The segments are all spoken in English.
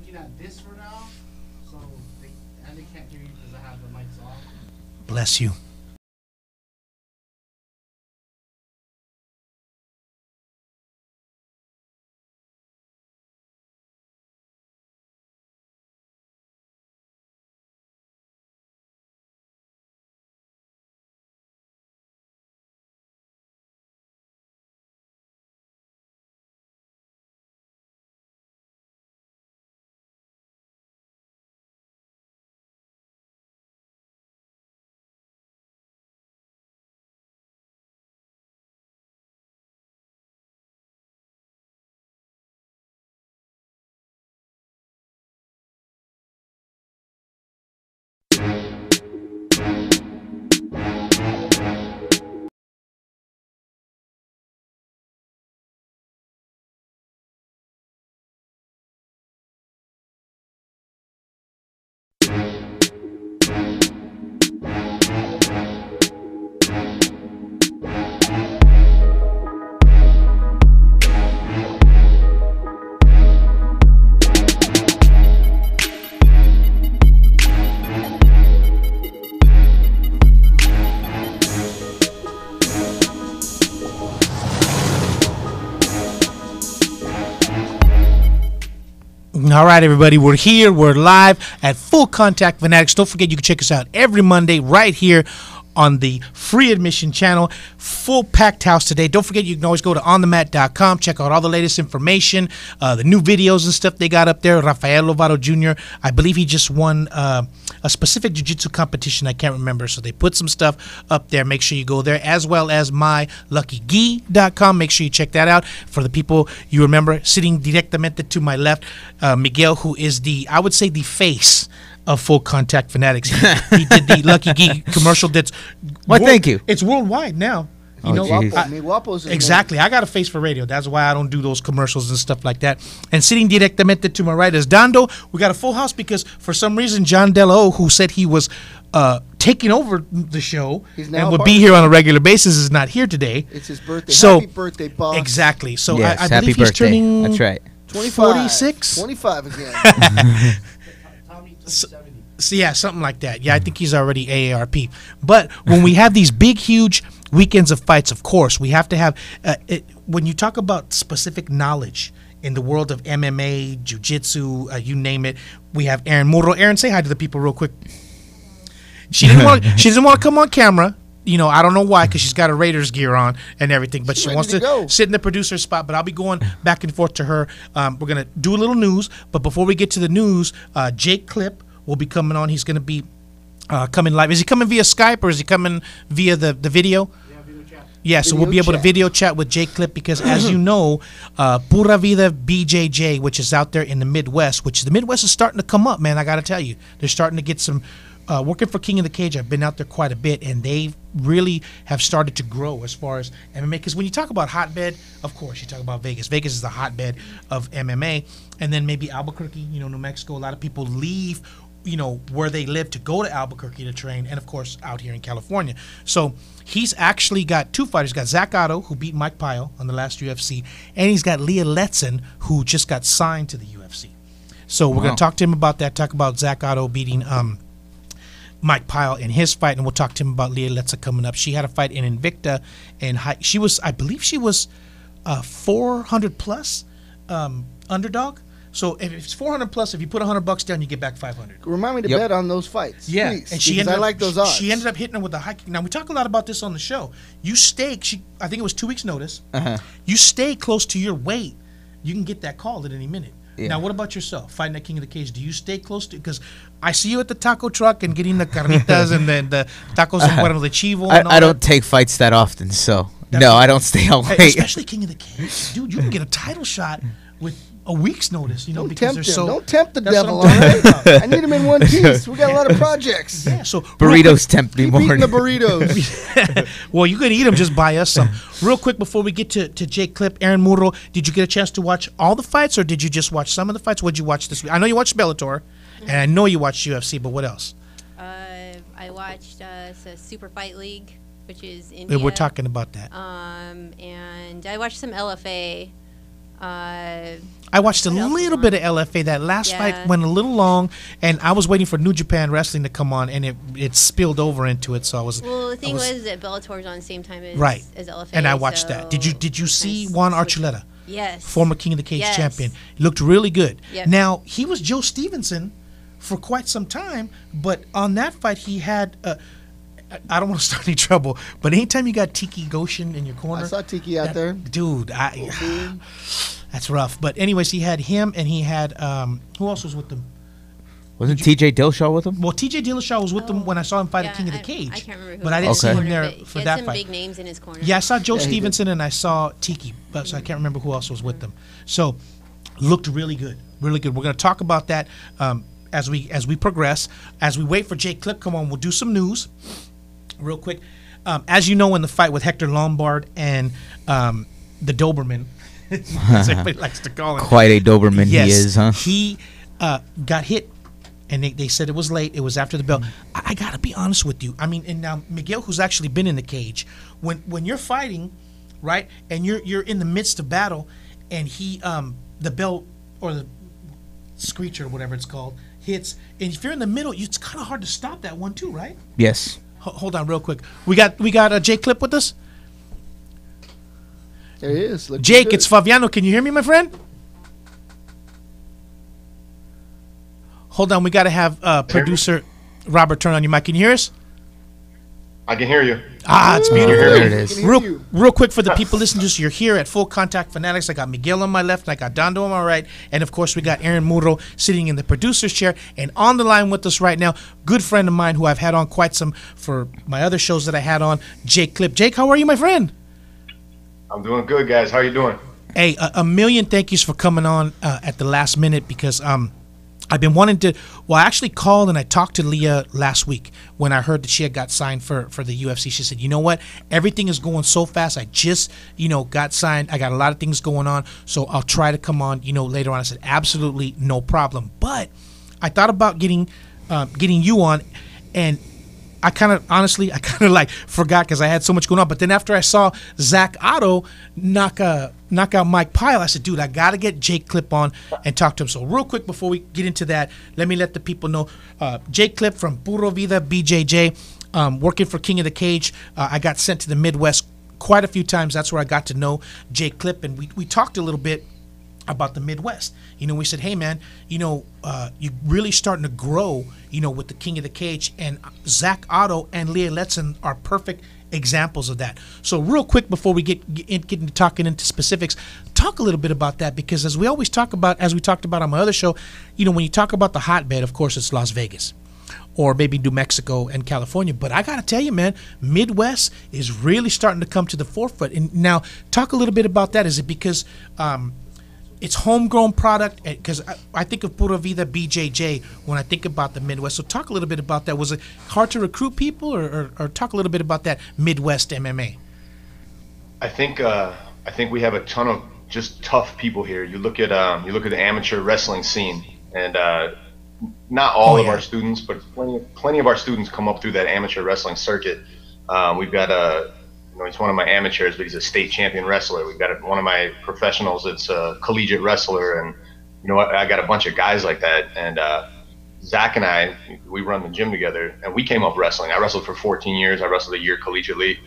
looking at this for now, so they can't hear you because I have the mics off. Bless you. All right, everybody, we're here. We're live at Full Contact Fanatics. Don't forget, you can check us out every Monday right here on the free admission channel. Full packed house today. Don't forget, you can always go to onthemat.com, check out all the latest information, the new videos and stuff they got up there. Rafael Lovato Jr., I believe he just won a specific jiu-jitsu competition. I can't remember, so they put some stuff up there. Make sure you go there, as well as myluckygi.com. Make sure you check that out. For the people you remember, sitting directamente to my left, Miguel, who is I would say the face of Full Contact Fanatics. He did the Lucky Geek commercial. That's thank you. It's worldwide now. You know, exactly. I got a face for radio. That's why I don't do those commercials and stuff like that. And sitting directamente to my right is Dando. We got a full house because for some reason John Delo, who said he was taking over the show and would be here on a regular basis, is not here today. It's his birthday. So, happy birthday, boss. Exactly. So yes, I believe he's turning. That's right. 46? 25 again. So yeah, something like that. Yeah, I think he's already AARP. But when we have these big, huge weekends of fights, of course, we have to have when you talk about specific knowledge in the world of MMA, jiu-jitsu, you name it, we have Erin Murro. Erin, say hi to the people real quick. She didn't want to come on camera. You know, I don't know why, because she's got her Raiders gear on and everything, but she wants to sit in the producer spot. But I'll be going back and forth to her. We're going to do a little news, but before we get to the news, Jake Klipp will be coming on. He's going to be coming live. Is he coming via Skype or is he coming via the video? Yeah, video chat. Yeah, so we'll be able to video chat with Jake Klipp because, as you know, Pura Vida BJJ, which is out there in the Midwest, which the Midwest is starting to come up, man. I got to tell you. They're starting to get some working for King of the Cage. I've been out there quite a bit, and they really have started to grow as far as MMA. Because when you talk about hotbed, of course, you talk about Vegas. Vegas is the hotbed of MMA. And then maybe Albuquerque, New Mexico. A lot of people leave, where they live to go to Albuquerque to train, and, of course, out here in California. So he's actually got two fighters. He's got Zach Otto, who beat Mike Pyle on the last UFC, and he's got Leah Letson, who just got signed to the UFC. So we're going to talk to him about that, talk about Zach Otto beating Mike Pyle in his fight, and we'll talk to him about Leah Letza coming up. She had a fight in Invicta, and I believe she was 400 plus underdog. So if it's 400 plus, if you put $100 down, you get back 500. Remind me to bet on those fights. Yeah, please, and I like those odds. She ended up hitting him with a high kick. Now we talk a lot about this on the show. You stay. I think it was 2 weeks notice. You stay close to your weight, you can get that call at any minute. Yeah. Now, what about yourself? Fighting at King of the Cage, do you stay close to? Because I see you at the taco truck and getting the carnitas and the tacos and the chivo. And I don't take fights that often, so no, I don't stay on weight. Especially King of the Cage, dude. You can get a title shot with a week's notice. Don't tempt the devil. All right, I need him in one piece. We got a lot of projects. Yeah, so burritos tempt me more. Eating the burritos. Well, you could eat them. Just buy us some. Real quick before we get to Jake Klipp, Erin Murro, did you get a chance to watch all the fights, or did you just watch some of the fights? What did you watch this week? I know you watched Bellator, and I know you watched UFC, but what else? I watched Super Fight League, which is India. We're talking about that. And I watched some LFA. I watched a What else was little on? bit of LFA. That last fight Yeah. went a little long, and I was waiting for New Japan Wrestling to come on, and it spilled over into it. So I was. Well, the thing I was that Bellator was on the same time as Right. as LFA, and I watched that. Did you so see I Juan switched. Archuleta, Yes. former King of the Cage Yes. champion? He looked really good. Yep. Now he was Joe Stevenson for quite some time, but on that fight he had. I don't want to start any trouble, but anytime you got Tiki Goshen in your corner, I saw Tiki out there. dude, that's rough. But anyways, he had him, and he had who else was with them? Wasn't TJ Dillashaw with him? Well, T.J. Dillashaw was with them when I saw him fight at King of the I Cage. can't remember who but I was didn't in see his him corner, there but for he had that some fight. big names in his corner. Yeah, I saw Joe Yeah, he did. Stevenson and I saw Tiki, but so I can't remember who else was with them. So, looked really good, really good. We're going to talk about that as we progress, as we wait for Jake Klipp. Come on, we'll do some news real quick. As you know, in the fight with Hector Lombard and the Doberman, as everybody likes to call him, Quite a Doberman yes, he is, huh? He got hit, and they said it was late. It was after the bell. I got to be honest with you. I mean, and now Miguel, who's actually been in the cage, when you're fighting, right, and you're in the midst of battle, and he the bell or the screech or whatever it's called hits, and if you're in the middle, it's kind of hard to stop that one too, right? Yes. Hold on, real quick. We got Jake Klipp with us. There he is. Looking Jake, good. it's Fabiano. Can you hear me, my friend? Hold on, we got to have producer Robert turn on your mic. Can you hear us? I can hear you. Ah, it's beautiful. There it is. Can hear you. Real quick for the people listening to us, you're here at Full Contact Fanatics. I got Miguel on my left, and I got Dondo on my right, and of course we got Aaron Muro sitting in the producer's chair. And on the line with us right now, good friend of mine who I've had on quite some for my other shows that I had on, Jake Klipp. Jake, how are you, my friend? I'm doing good, guys. How you doing? Hey, a million thank yous for coming on at the last minute because I've been wanting to. Well, I actually called and I talked to Leah last week when I heard that she had got signed for the UFC. She said, "You know what? Everything is going so fast. I just got signed. I got a lot of things going on, so I'll try to come on later on." I said, "Absolutely no problem." But I thought about getting you on, and I kind of like forgot because I had so much going on. But then after I saw Zach Otto knock out Mike Pyle, I said, dude, I got to get Jake Klipp on and talk to him. So real quick before we get into that, let me let the people know. Jake Klipp from Puro Vida BJJ, working for King of the Cage. I got sent to the Midwest quite a few times. That's where I got to know Jake Klipp. And we talked a little bit about the Midwest. We said, hey man, you're really starting to grow, with the King of the Cage, and Zach Otto and Leah Letson are perfect examples of that. So real quick before we get into talking into specifics, talk a little bit about that, because as we always talk about, as we talked about on my other show, when you talk about the hotbed, of course it's Las Vegas or maybe New Mexico and California. But I got to tell you, man, Midwest is really starting to come to the forefront. And now talk a little bit about that. Is it because it's homegrown product? Because I think of Pura Vida BJJ when I think about the Midwest. So talk a little bit about that. Was it hard to recruit people, or talk a little bit about that Midwest MMA? I think we have a ton of just tough people here. You look at the amateur wrestling scene, and not all of our students, but plenty of our students come up through that amateur wrestling circuit. We've got he's one of my amateurs, but he's a state champion wrestler. We've got one of my professionals that's a collegiate wrestler, and I got a bunch of guys like that. And Zach and I, we run the gym together, and we came up wrestling. I wrestled for 14 years. I wrestled a year collegiately,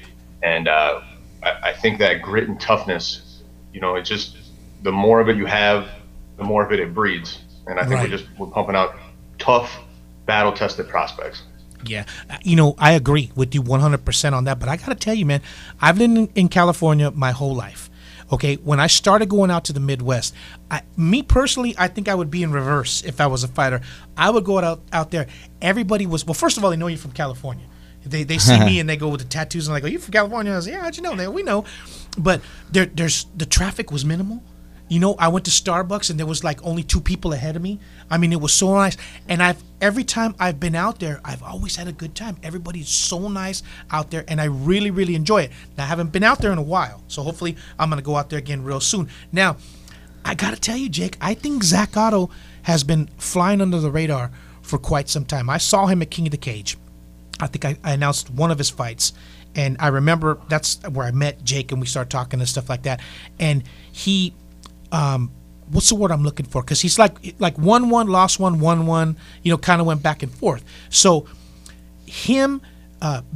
and I think that grit and toughness, it's just the more of it you have, the more of it breeds. And I think we're pumping out tough, battle-tested prospects. Yeah, I agree with you 100% on that. But I got to tell you, man, I've lived in California my whole life. Okay, when I started going out to the Midwest, me personally, I think I would be in reverse if I was a fighter. I would go out there. Everybody was, well, first of all, they know you're from California. They see me and they go with the tattoos and I go, "You from California?" I was like, "Yeah, how'd you know?" We know. But there's the traffic was minimal. I went to Starbucks and there was like only 2 people ahead of me. I mean, it was so nice. And every time I've been out there, I've always had a good time. Everybody's so nice out there, and I really, really enjoy it. Now, I haven't been out there in a while, so hopefully I'm going to go out there again real soon. Now, I got to tell you, Jake, I think Zach Otto has been flying under the radar for quite some time. I saw him at King of the Cage. I think I announced one of his fights, and I remember that's where I met Jake and we started talking and stuff like that. And he what's the word I'm looking for? Because he's like 1-1, lost 1-1, kind of went back and forth. So him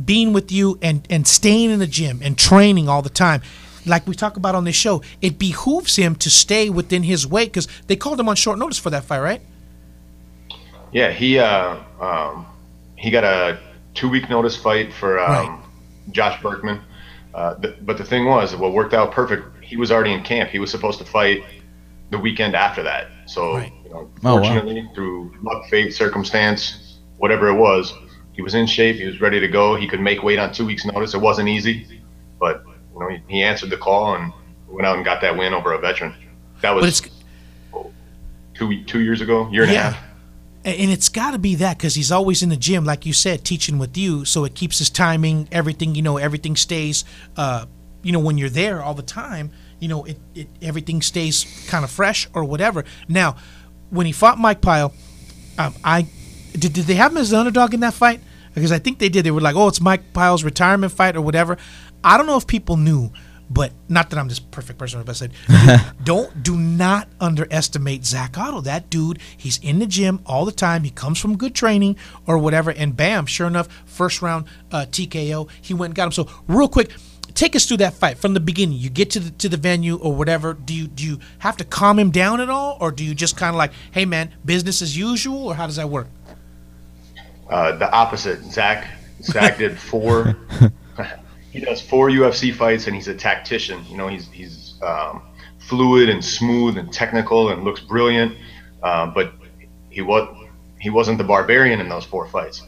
being with you and staying in the gym and training all the time, like we talk about on this show, it behooves him to stay within his weight because they called him on short notice for that fight, right? Yeah, he got a 2-week notice fight for Right. Josh Berkman. But the thing was, what worked out perfect, he was already in camp. He was supposed to fight the weekend after that. So, Right. fortunately, through luck, fate, circumstance, whatever it was, he was in shape. He was ready to go. He could make weight on 2 weeks' notice. It wasn't easy, but he answered the call and went out and got that win over a veteran. That was 2 years ago, year and a half. And it's got to be that because he's always in the gym, like you said, teaching with you. So it keeps his timing, everything, everything stays, when you're there all the time, everything stays kind of fresh or whatever. Now, when he fought Mike Pyle, did they have him as the underdog in that fight? Because I think they did. They were like, oh, it's Mike Pyle's retirement fight or whatever. I don't know if people knew, but not that I'm this perfect person, but I said, do not underestimate Zach Otto. That dude, he's in the gym all the time. He comes from good training or whatever, and bam, sure enough, first round TKO. He went and got him. So real quick, take us through that fight from the beginning. You get to the venue or whatever. Do you have to calm him down at all, or do you just kind of like, hey man, business as usual, or how does that work? The opposite. Zach did 4. He does 4 UFC fights, and he's a tactician. He's fluid and smooth and technical and looks brilliant. But he wasn't the barbarian in those 4 fights.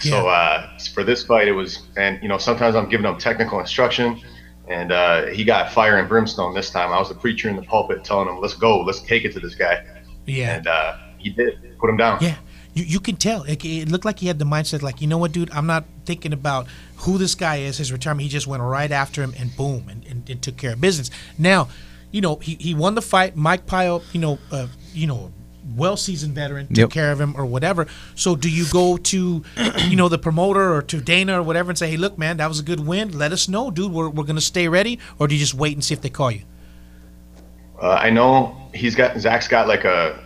Yeah. So for this fight, it was, and sometimes I'm giving him technical instruction, and he got fire and brimstone this time. I was the preacher in the pulpit telling him, "Let's go, let's take it to this guy." Yeah. And he did, put him down. Yeah. You can tell. It looked like he had the mindset like, you know what, dude, I'm not thinking about who this guy is, his retirement. He just went right after him and boom, and took care of business. Now, he won the fight. Mike Pyle, well-seasoned veteran, took care of him or whatever. So do you go to, the promoter or to Dana or whatever and say, hey, look, man, that was a good win. Let us know, dude. We're going to stay ready. Or do you just wait and see if they call you? I know Zach's got like a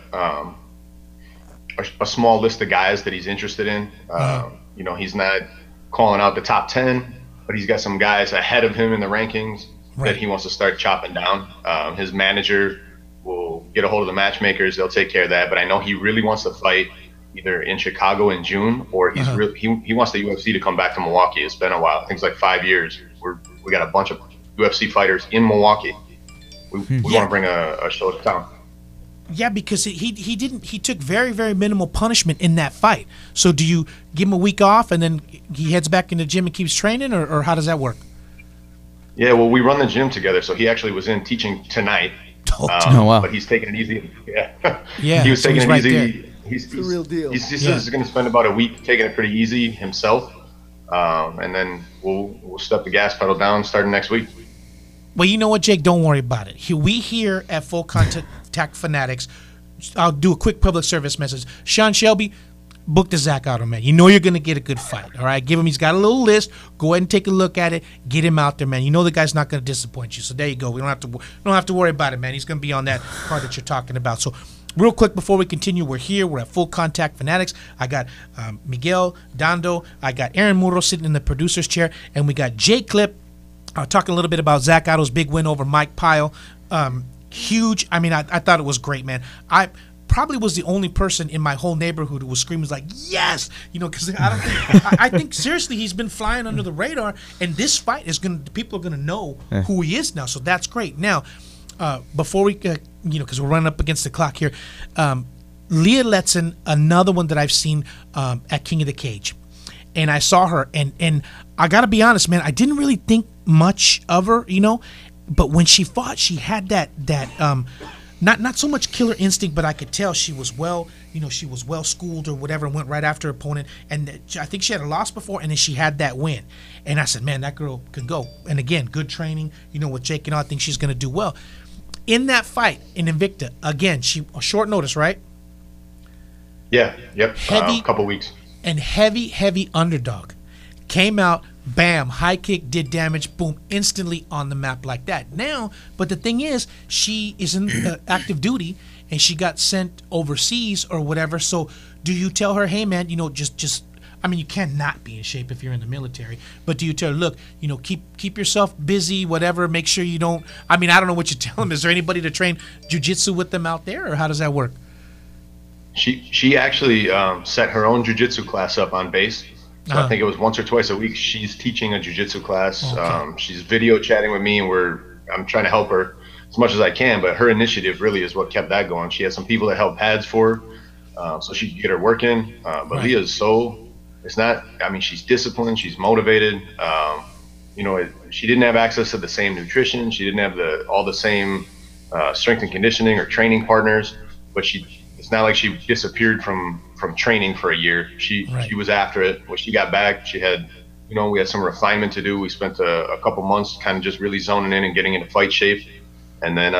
small list of guys that he's interested in. He's not calling out the top 10, but he's got some guys ahead of him in the rankings that he wants to start chopping down. His manager will get a hold of the matchmakers. They'll take care of that. But I know he really wants to fight either in Chicago in June, or he wants the UFC to come back to Milwaukee. It's been a while. I think it's like 5 years. We got a bunch of UFC fighters in Milwaukee. We want to bring a show to town. Yeah, because he took very, very minimal punishment in that fight. So do you give him a week off and then he heads back in the gym and keeps training, or how does that work? Yeah, well, we run the gym together, so he actually was in teaching tonight. Oh, wow. But he's taking it easy. Yeah. Yeah, he was so taking he's it right easy. there. He's the real deal. He says he's going to spend about a week taking it pretty easy himself, and then we'll step the gas pedal down starting next week. Well, you know what, Jake? Don't worry about it. We here at Full Contact Fanatics, I'll do a quick public service message. Sean Shelby, book the Zach Otto, man. You know you're going to get a good fight, all right? He's got a little list. Go ahead and take a look at it. Get him out there, man. You know the guy's not going to disappoint you. So there you go. We don't have to worry about it, man. He's going to be on that card that you're talking about. So real quick before we continue, we're here. We're at Full Contact Fanatics. I got Miguel Dando. I got Aaron Muro sitting in the producer's chair. And we got Jay Klipp talking a little bit about Zach Otto's big win over Mike Pyle. Huge. I mean, I thought it was great, man. I probably was the only person in my whole neighborhood who was screaming like, yes, because I think seriously he's been flying under the radar, and this fight people are gonna know who he is now. So that's great. Now, before we because we're running up against the clock here, Leah Letson, another one that I've seen at King of the Cage, and I saw her, and I gotta be honest, man, I didn't really think much of her, but when she fought, she had that not so much killer instinct, but I could tell she was she was well schooled or whatever, and went right after her opponent. And I think she had a loss before, and then she had that win. And I said, man, that girl can go. And again, good training, with Jake and all. I think she's going to do well. In that fight in Invicta, again, she a short notice, right? Yeah, yep. Heavy, couple weeks. And heavy underdog. Came out, bam, high kick did damage, boom, instantly on the map like that. Now, but the thing is, she is in active duty and she got sent overseas or whatever. So do you tell her, hey man, just I mean, you can't not be in shape if you're in the military, but do you tell her, look, keep yourself busy, whatever, make sure you don't, I mean, I don't know what you tell them. Is there anybody to train jiu-jitsu with them out there, or how does that work? She actually set her own jiu-jitsu class up on base. So I think it was once or twice a week she's teaching a jiu-jitsu class. Okay. She's video chatting with me, and I'm trying to help her as much as I can, but her initiative really is what kept that going. She had some people that held pads for her, so she could get her work in. But Right. Leah is she's disciplined, she's motivated. She didn't have access to the same nutrition. She didn't have all the same strength and conditioning or training partners, but it's not like she disappeared from training for a year. She was after it. When she got back, she had, we had some refinement to do. We spent a couple months kind of just really zoning in and getting into fight shape. And then,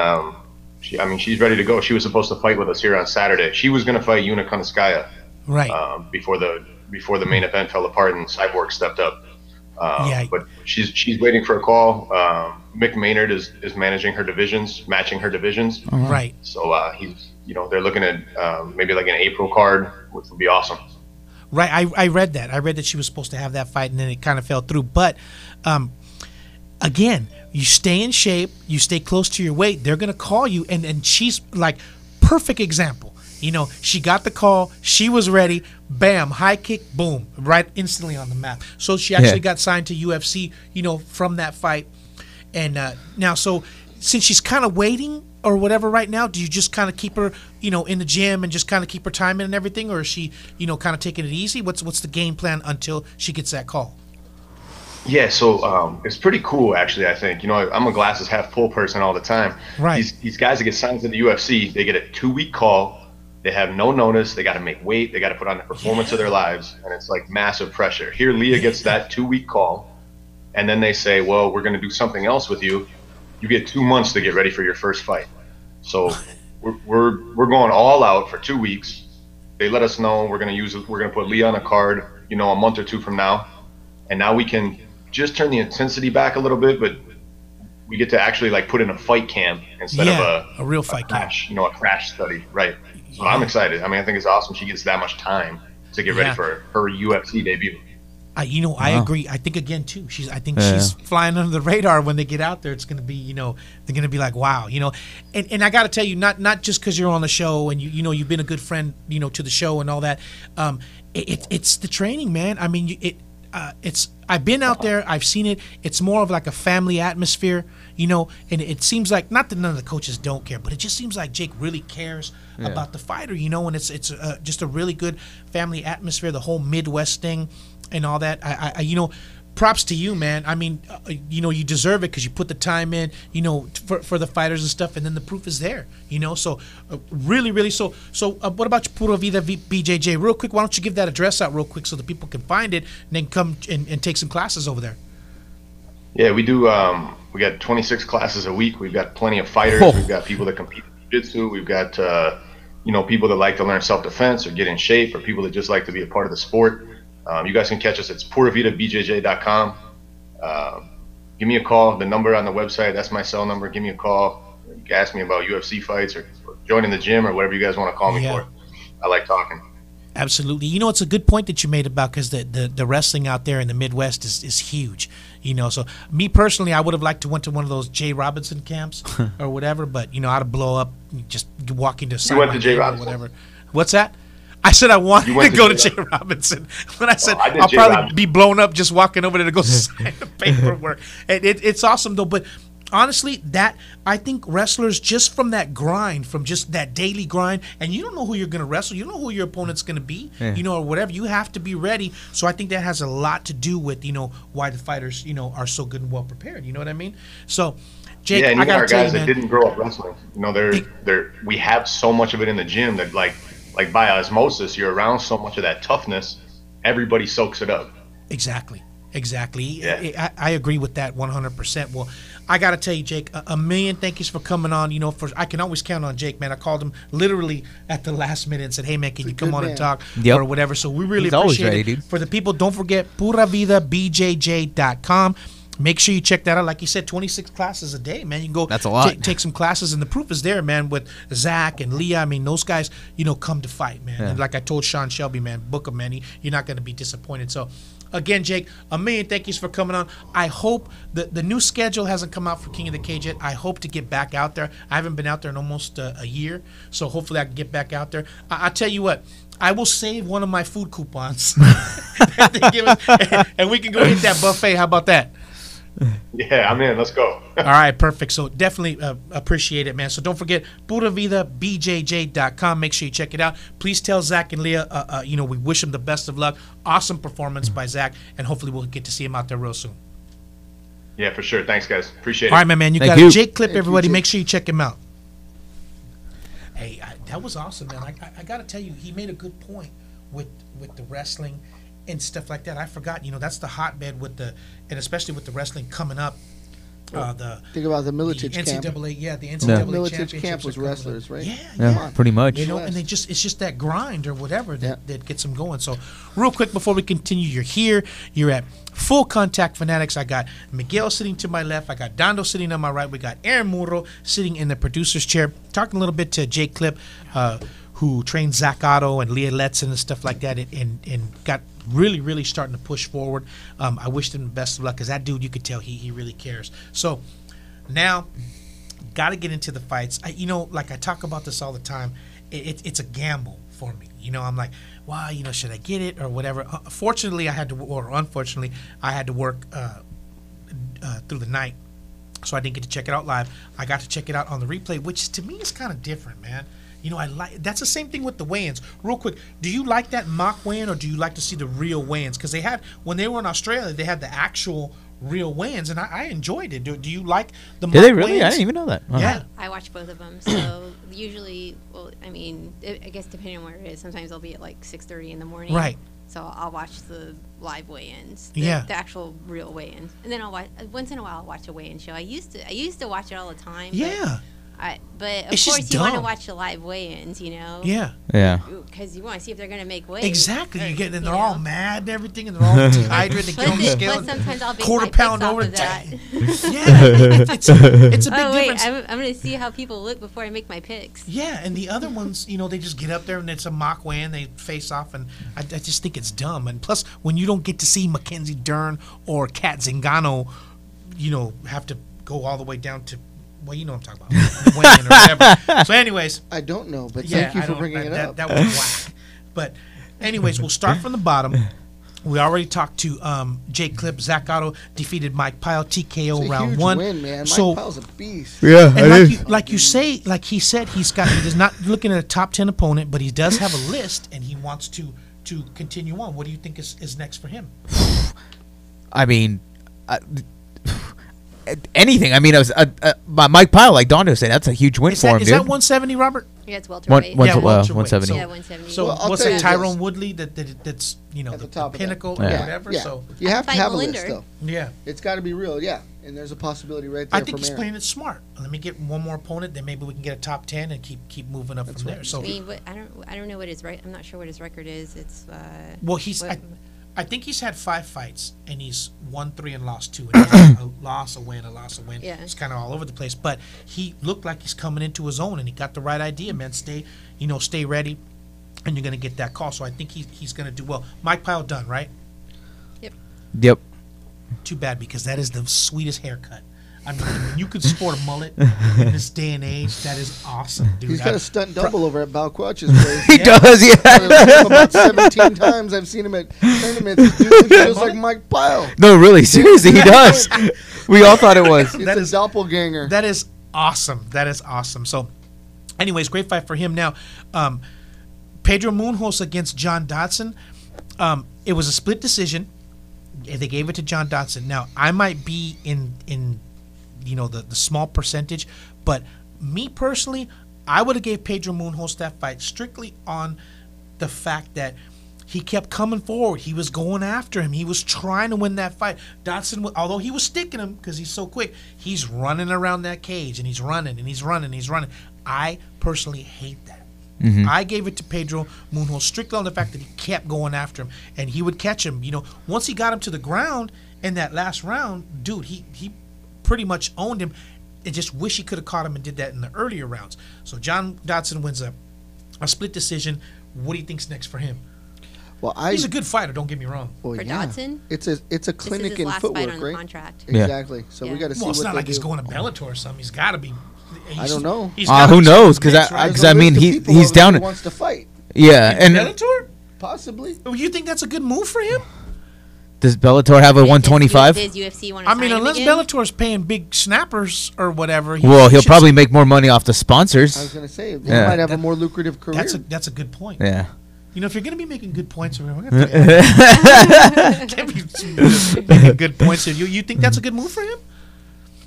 she's ready to go. She was supposed to fight with us here on Saturday. She was going to fight Yuna Kunitskaya before the main event fell apart and Cyborg stepped up. But she's waiting for a call. Mick Maynard is managing her divisions, matching her divisions. Right. So they're looking at maybe like an April card, which would be awesome. Right. I read that. I read that she was supposed to have that fight and then it kind of fell through. But again, you stay in shape, you stay close to your weight, they're going to call you. And she's like perfect example. She got the call, she was ready, bam, high kick, boom, right instantly on the map. So she actually got signed to UFC, from that fight. And now, so since she's kind of waiting or whatever right now, do you just kind of keep her, in the gym and just kind of keep her time in and everything? Or is she, kind of taking it easy? What's the game plan until she gets that call? Yeah, so it's pretty cool, actually, I think. I'm a glasses half full person all the time. Right. These guys that get signed to the UFC, they get a 2-week call. They have no notice. They got to make weight. They got to put on the performance of their lives. And it's like massive pressure. Here, Leah gets that 2-week call. And then they say, well, we're going to do something else with you. You get 2 months to get ready for your first fight. So we're going all out for 2 weeks. They let us know we're going to put Leah on a card, a month or two from now. And now we can just turn the intensity back a little bit, but we get to actually like put in a fight camp instead of a real fight crash, a crash study. Right. So I'm excited. I think it's awesome she gets that much time to get ready for her UFC debut. I agree. I think again too. She's flying under the radar when they get out there. It's gonna be, they're gonna be like, wow, And I got to tell you, not just because you're on the show and you've been a good friend, to the show and all that. It's the training, man. I mean, it's I've been out there, I've seen it. It's more of like a family atmosphere, and it seems like, not that none of the coaches don't care, but it just seems like Jake really cares about the fighter, and it's just a really good family atmosphere, the whole Midwest thing and all that. I props to you, man. I mean, you deserve it because you put the time in, for the fighters and stuff, and then the proof is there, So really, really. So what about Pura Vida BJJ? Real quick, why don't you give that address out real quick so the people can find it and then come and take some classes over there? Yeah, we do. We got 26 classes a week. We've got plenty of fighters. We've got people that compete in jiu-jitsu. We've got people that like to learn self-defense or get in shape, or people that just like to be a part of the sport. You guys can catch us at puravidabjj.com. Give me a call. The number on the website, that's my cell number. Give me a call. You can ask me about UFC fights or joining the gym or whatever you guys want to call me for. I like talking. Absolutely. It's a good point that you made about, because the wrestling out there in the Midwest is huge. So me personally, I would have liked to went to one of those Jay Robinson camps or whatever, but I'd blow up just walking to. You went to Jay Robinson? Whatever. What's that? I said I wanted to go to Jay Robinson. When I said I'll probably be blown up just walking over there to go sign the paperwork. It's awesome though, but honestly, I think wrestlers, just from that grind, from just that daily grind, and you don't know who you're going to wrestle, you don't know who your opponent's going to be, or whatever. You have to be ready. So I think that has a lot to do with why the fighters are so good and well prepared. You know what I mean? So. Jake, and I got our to tell guys you, that man, didn't grow up wrestling, we have so much of it in the gym that like by osmosis, you're around so much of that toughness, everybody soaks it up. Exactly. Yeah. I agree with that 100%. Well, I gotta tell you, Jake, a million thank yous for coming on. I can always count on Jake, man. I called him literally at the last minute and said, "Hey, man, can you come on and talk or whatever?" So we really appreciate it. Dude. For the people, don't forget puravidabjj.com. Make sure you check that out. Like you said, 26 classes a day, man. You can go. That's a lot. Take some classes, and the proof is there, man. With Zach and Leah, I mean, those guys, come to fight, man. Yeah. And like I told Sean Shelby, man, book them, man. You're not going to be disappointed. So, again, Jake, a million thank yous for coming on. I hope the new schedule hasn't come out for King of the Cage yet. I hope to get back out there. I haven't been out there in almost a year, so hopefully I can get back out there. I'll tell you what. I will save one of my food coupons that they give us, and we can go hit that buffet. How about that? Yeah, I'm in. Let's go. All right, perfect. So definitely appreciate it, man. So don't forget, puravidabjj.com. Make sure you check it out. Please tell Zach and Leah, we wish them the best of luck. Awesome performance by Zach, and hopefully we'll get to see him out there real soon. Yeah, for sure. Thanks, guys. Appreciate it. All right, my man. You got it. Jake Klipp, everybody. Make sure you check him out. Hey, that was awesome, man. I got to tell you, he made a good point with the wrestling and stuff like that. I forgot, that's the hotbed and especially with the wrestling coming up. Think about the Militich camp. NCAA, the NCAA Militich camp was wrestlers, right? Yeah, pretty much. And it's just that grind or whatever that gets them going. So, real quick before we continue, you're at Full Contact Fanatics. I got Miguel sitting to my left. I got Dando sitting on my right. We got Aaron Muro sitting in the producer's chair. Talking a little bit to Jake Klipp, who trained Zach Otto and Leah Letson and stuff like that, and got really starting to push forward. I wish him the best of luck, because that dude, you could tell he really cares. So now, got to get into the fights. Like I talk about this all the time, it's a gamble for me. I'm like, wow, should I get it or whatever? Fortunately, unfortunately, I had to work through the night, so I didn't get to check it out live. I got to check it out on the replay, which to me is kind of different, man. I like that's the same thing with the weigh-ins. Real quick, do you like that mock weigh-in, or do you like to see the real weigh-ins? Because when they were in Australia, they had the actual real weigh-ins, and I enjoyed it. Do you like the mock weigh-ins? Did they really? Weigh-ins? I didn't even know that. Yeah. I watch both of them. So usually, I guess depending on where it is, sometimes I'll be at like 6:30 in the morning. Right. So I'll watch the live weigh-ins, the actual real weigh-ins, and then I'll watch once in a while. I'll watch a weigh-in show. I used to watch it all the time. Yeah. But of it's course you want to watch the live weigh-ins, Yeah. Because you want to see if they're going to make weight. Exactly. They're all mad and everything, and they're all dehydrated. They get on the scale. But sometimes I'll be quarter pound over that. It's a big difference. I'm going to see how people look before I make my picks. Yeah, and the other ones, they just get up there and it's a mock weigh-in, they face off, and I just think it's dumb. And plus, when you don't get to see Mackenzie Dern or Kat Zingano, have to go all the way down to. Well, you know what I'm talking about. Weighing or whatever. So, anyways. I don't know, but thank you for bringing it up. That was whack. But, anyways, we'll start from the bottom. We already talked to Jake Klipp. Zach Otto defeated Mike Pyle, TKO round one. Win, man. So, Mike Pyle's a beast. Yeah, and like he said, he's not looking at a top 10 opponent, but he does have a list, and he wants to continue on. What do you think is next for him? Anything. It was Mike Pyle, like Dondo said, that's a huge win for him. Is that 170, Robert? Yeah, it's welterweight. 170. So, 170. So what's that, Tyrone Woodley? That's at the top pinnacle or whatever. Yeah. So you have to have a list, though. Yeah, it's got to be real. Yeah, and there's a possibility right there. I think he's playing it smart. Let me get one more opponent, then maybe we can get a top 10 and keep moving up from there. So I don't know what his I'm not sure what his record is. It's well, I think he's had 5 fights, and he's won 3 and lost 2. And a loss, a win, a loss, a win. Yeah. It's kind of all over the place. But he looked like he's coming into his own, and he got the right idea, man. Stay ready, and you're going to get that call. So I think he's going to do well. Mike Pyle done, right? Yep. Too bad, because that is the sweetest haircut. When you could sport a mullet in this day and age, that is awesome, dude. He's got a stunt double over at Balquatch's place. He does, yeah. About 17 times I've seen him at tournaments. Dude feels like Mike Pyle. No, really, seriously, he does. We all thought it was. That is doppelganger. That is awesome. So, anyways, great fight for him. Now, Pedro Munhoz against John Dodson. It was a split decision. They gave it to John Dodson. Now, I might be in the small percentage, but me personally, I would have gave Pedro Munhoz that fight strictly on the fact that he kept coming forward. He was going after him. He was trying to win that fight. Dodson, although he was sticking him because he's so quick, he's running around that cage and he's running and he's running and he's running. I personally hate that. I gave it to Pedro Munhoz strictly on the fact that he kept going after him and he would catch him. Once he got him to the ground in that last round, dude, he pretty much owned him. I just wish he could have caught him and did that in the earlier rounds. So John Dodson wins a split decision. What do you think's next for him? Well, he's a good fighter. Don't get me wrong. Well, For Dodson, it's a clinic this is his in last footwork, fight on the right? contract. Exactly. So we Yeah. got to see Well, it's what not they like do. he's going to Bellator or something. He's got to be. I don't know. Who knows? Because There's a I mean list of people he's over there down. who wants to fight. Yeah, and Bellator? Possibly. You think that's a good move for him? does Bellator have a 125? Does UFC want I to mean, sign him unless again? Bellator's paying big snappers or whatever. Well, he'll should- probably make more money off the I was sponsors. going to say he Yeah. might have a more lucrative career. That's a good point. Yeah. If you're going to be making good points, we're going to can't be making good points. You think that's a good move for him?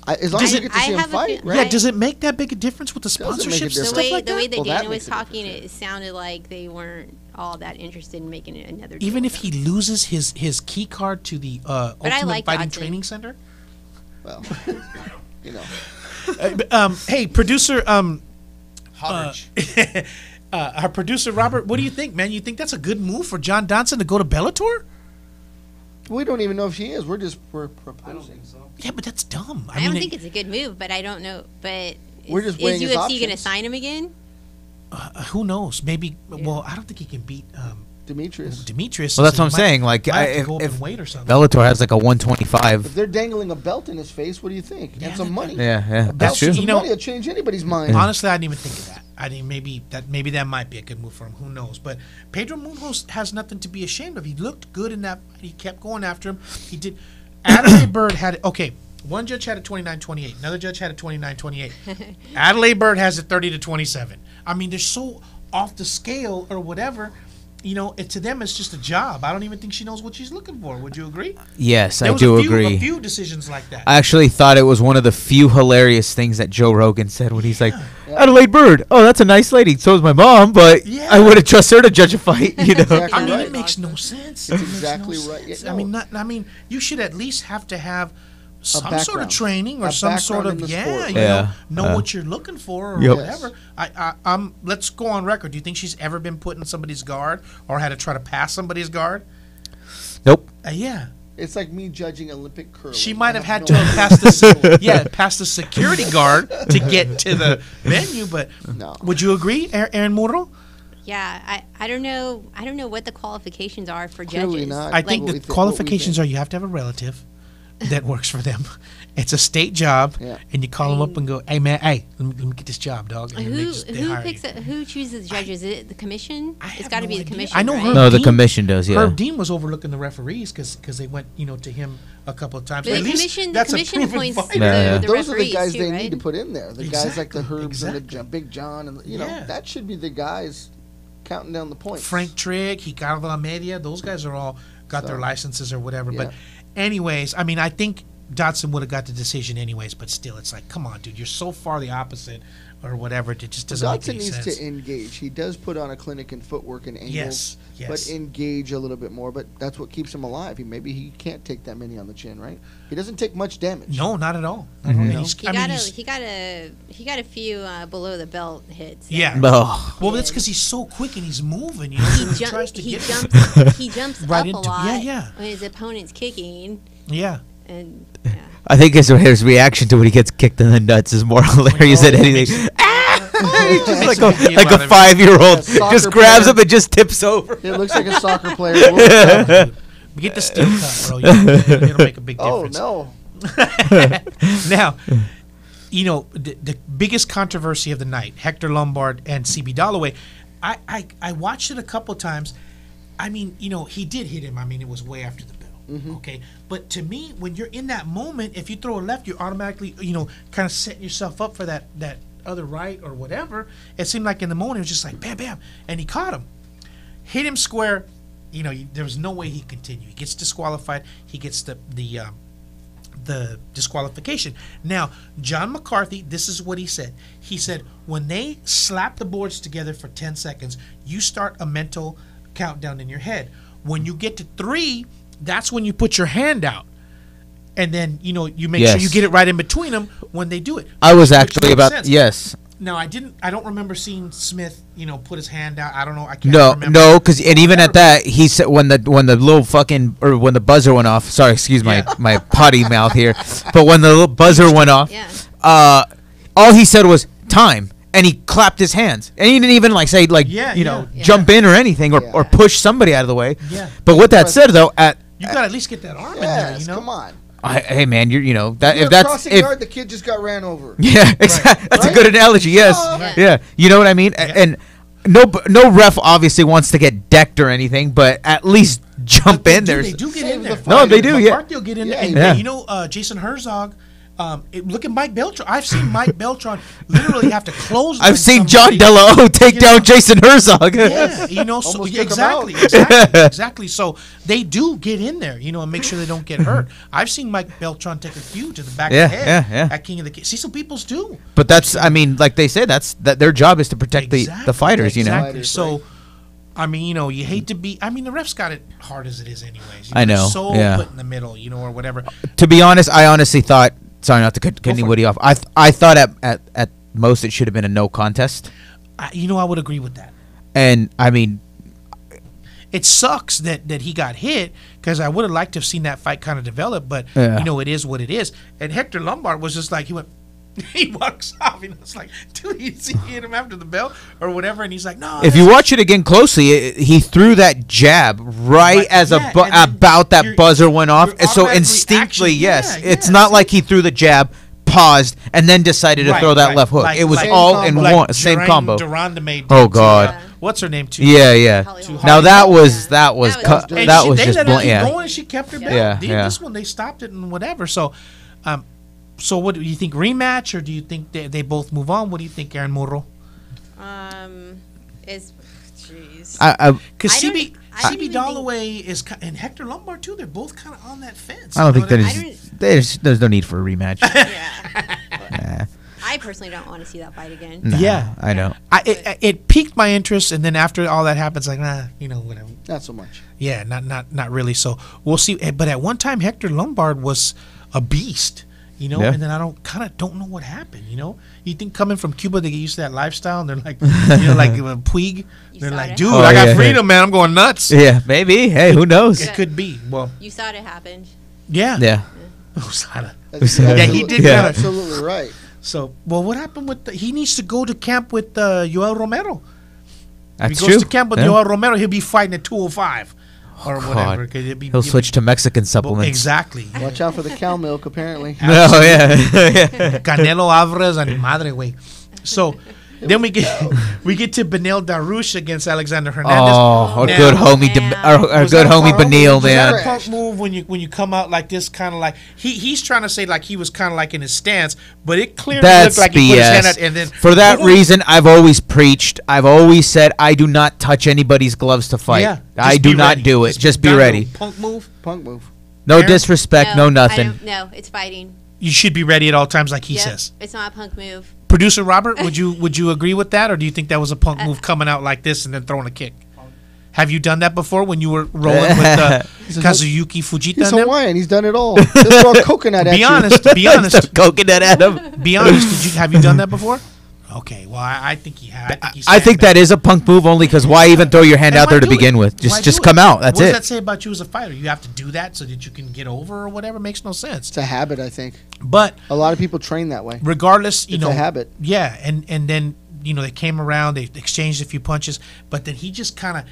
As long Does as you it- get to I see him have a fight, few- right? Yeah. Does it make that big a difference with the Doesn't make a sponsorships and difference. stuff like the way that? that Well, that Dana was makes a talking, difference, it sounded like they weren't all that interested in making it another. Even deal. if he loses his key card to the Ultimate like Fighting Dodson. Training Center. Well, you know. Hey, producer. Hodge. Our producer Robert, what do you think, man? You think that's a good move for John Dodson to go to Bellator? We don't even know if she is. We're I don't proposing. think so. Yeah, but that's dumb. I don't think it's a good move, but I don't know. But We're just weighing is his UFC going to options. sign him again? Who knows? Maybe. Well, I don't think he can beat Demetrius. Demetrius. Well, that's so what I'm he saying. Like, might have to if, go up if in weight or something. Bellator has like a 125, If they're dangling a belt in his face, what do you think? Yeah, And some money. yeah, Belt that's and true. some You know- money will change anybody's mind. Honestly, I didn't even think of that. I think maybe that might be a good move for him. Who knows? But Pedro Munhoz has nothing to be ashamed of. He looked good in that. He kept going after him. He did. Adelaide Bird had it. Okay, one judge had it 29-28. Another judge had it 29-28. Adelaide Bird has it 30-27. I mean, they're so off the scale or whatever. To them, it's just a job. I don't even think she knows what she's looking for. Would you agree? Yes, There I was do a few, agree. A few decisions like that. I actually thought it was one of the few hilarious things that Joe Rogan said when he's like, Adelaide Bird, oh, that's a nice lady. So is my mom, but Yeah. I wouldn't trust her to judge a fight, Exactly I mean, right. it makes no sense. It's It makes exactly no right. sense. Yeah, I mean, you should at least have to have some sort of background. training or A some sort background of in the sport. know what you're looking for or Yep. whatever. Let's go on record. Do you think she's ever been put in somebody's guard or had to try to pass somebody's guard? Nope. Yeah. It's like me judging Olympic curling. She might have I had no to idea. pass the security guard to get to the venue. But No. would you agree, Aaron Muro? Yeah, I don't know. I don't know what the qualifications are for Clearly judges. not. I think What we the think- qualifications what are we you have to have a relative that works for them. It's a state job, Yeah. and you call them up and go, "Hey man, let me get this job, dog." And then they Who hire picks you. who chooses judges? Is it the commission? I It's have got to no be the idea. commission. I know right? Herb No, the Dean- commission does, yeah. Herb Dean was overlooking the referees because they went to him a couple of times. But At the least commission, that's a commission proven appoints fighter. Yeah. the Those are the referees guys too, they right? need to put in there. The guys like the Exactly, Herbs and exactly. the Big John, and Yeah. that should be the guys counting down the points. Frank Trigg, Ricardo Lamedia, those guys are all got their So, licenses or whatever. yeah. But anyways, I mean, I think Dodson would have got the decision anyways, but still, it's like, come on, dude, you're so far the opposite or whatever. It just doesn't Dodson make any needs sense. to engage. He does put on a clinic in footwork and angles, Yes, yes. but engage a little bit more. But that's what keeps him alive. Maybe he can't take that many on the chin, right? He doesn't take much damage. No, not at all. Mm-hmm. And He got a few below the belt hits. yeah. Oh. Well, that's because he's so quick and he's moving. You know, He, he tries to get he jumps Right up into- a lot yeah, yeah. when his opponent's kicking, Yeah. and I think his reaction to when he gets kicked in the nuts is more hilarious than anything. He's just like Makes a me 5-year-old, A soccer just grabs player. him and just tips over. It looks like a soccer player. Whoa. Get the steel cut, bro. It'll make a big Oh difference. no! Now, the biggest controversy of the night, Hector Lombard and CB Dollaway. I watched it a couple of times. I mean, he did hit him. I mean, it was way after the bell. Okay, but to me, when you're in that moment, if you throw a left, you're automatically, kind of setting yourself up for that other right or whatever. It seemed like in the moment it was just like bam, bam, and he caught him, hit him square. There was no way he could continue. He gets disqualified. He gets the disqualification. Now, John McCarthy, this is what he said. He said, when they slap the boards together for 10 seconds, you start a mental countdown in your head. When you get to 3, that's when you put your hand out. And then, you make sure you get it right in between them when they do it. I was Which actually makes about sense. yes. Now, I don't remember seeing Smith, put his hand out. I don't know. I can't remember. No, because even at that, he said when the little fucking or when the buzzer went off. Sorry, excuse my potty mouth here. But when the little buzzer went off, all he said was time, and he clapped his hands, and he didn't even say jump in or anything or push somebody out of the way. Yeah. But with that said, though, you got to at least get that arm in there. Come on. Hey man, guard, the kid just got ran over. Yeah, exactly. That's a good analogy. Yes, yeah. You know what I mean. And no ref obviously wants to get decked or anything, but at least jump in there. They do get in there. No, they do. McCarthy will get in there. And Jason Herzog. Look at Mike Beltran. I've seen Mike Beltran literally have to close. I've seen John Della take down Jason Herzog. Yeah, so exactly. So they do get in there, and make sure they don't get hurt. I've seen Mike Beltran take a few to the back of the head at King of the King. See, some people's do. But that's, like they say, that their job is to protect the fighters. Exactly. So. You hate to be. The refs got it hard as it is, anyways. I know. So put in the middle, or whatever. To be honest, I honestly thought. Sorry, not to cut anybody off. I thought at most it should have been a no contest. I would agree with that. And it sucks that he got hit because I would have liked to have seen that fight kind of develop. But it is what it is. And Hector Lombard was just like he walks off. It's like, dude, you see hit him after the bell or whatever, and he's like, no. If you watch it again closely, he threw that jab right as about that buzzer went off, and so instinctively, it's not like he threw the jab, paused, and then decided to throw that left hook. It was all in one same combo. Oh God. What's her name? Yeah. Now that was just blunt. Yeah. Going, she kept her belt. This one they stopped it and whatever. So. So what do you think, rematch, or do you think they both move on? What do you think, Aaron Morro? Jeez. Because CB Dalloway and Hector Lombard too. They're both kind of on that fence. I don't think there's no need for a rematch. I personally don't want to see that fight again. Nah, I know. It piqued my interest, and then after all that happens, whatever. Not so much. Yeah, not really. So we'll see. But at one time, Hector Lombard was a beast. And then I don't know what happened. You think coming from Cuba they get used to that lifestyle, and they're like, like Puig, they're like, dude, I got freedom, man. I'm going nuts. Yeah, maybe. Hey, who knows? It could be. Well, USADA happened. Yeah. USADA. Yeah, he did. Yeah, absolutely right. So, what happened with? He needs to go to camp with Yoel Romero. That's if he goes to camp with Yoel Romero, he'll be fighting at 205. Or whatever. He'll switch to Mexican supplements. Exactly. Watch out for the cow milk, apparently. Oh, yeah. Canelo Alvarez and madre, güey. So then we get to Benil Darush against Alexander Hernandez. Oh, our good homie, Benil, man. Is that a punk move when you come out like this, kind of like he's trying to say like he was kind of like in his stance, but it clearly looked like he put his hand out and then. For that reason, I've always preached. I've always said I do not touch anybody's gloves to fight. Yeah, I do not do it. Just be ready. Punk move. No disrespect. No nothing. No, it's fighting. You should be ready at all times, like he says. It's not a punk move. Producer Robert, would you agree with that, or do you think that was a punk move coming out like this and then throwing a kick? Have you done that before when you were rolling with Kazuyuki Fujita? He's Hawaiian. He's done it all. Just throw a coconut at you. Be honest. Coconut at him. Be honest. Have you done that before? Okay, well, I think he had. I think that is a punk move only because why even throw your hand out there to begin with? Just come out. That's it. What does that say about you as a fighter? You have to do that so that you can get over or whatever? Makes no sense. It's a habit, I think. But a lot of people train that way. Regardless, it's a habit. Yeah, and then they came around, they exchanged a few punches, but then he just kind of,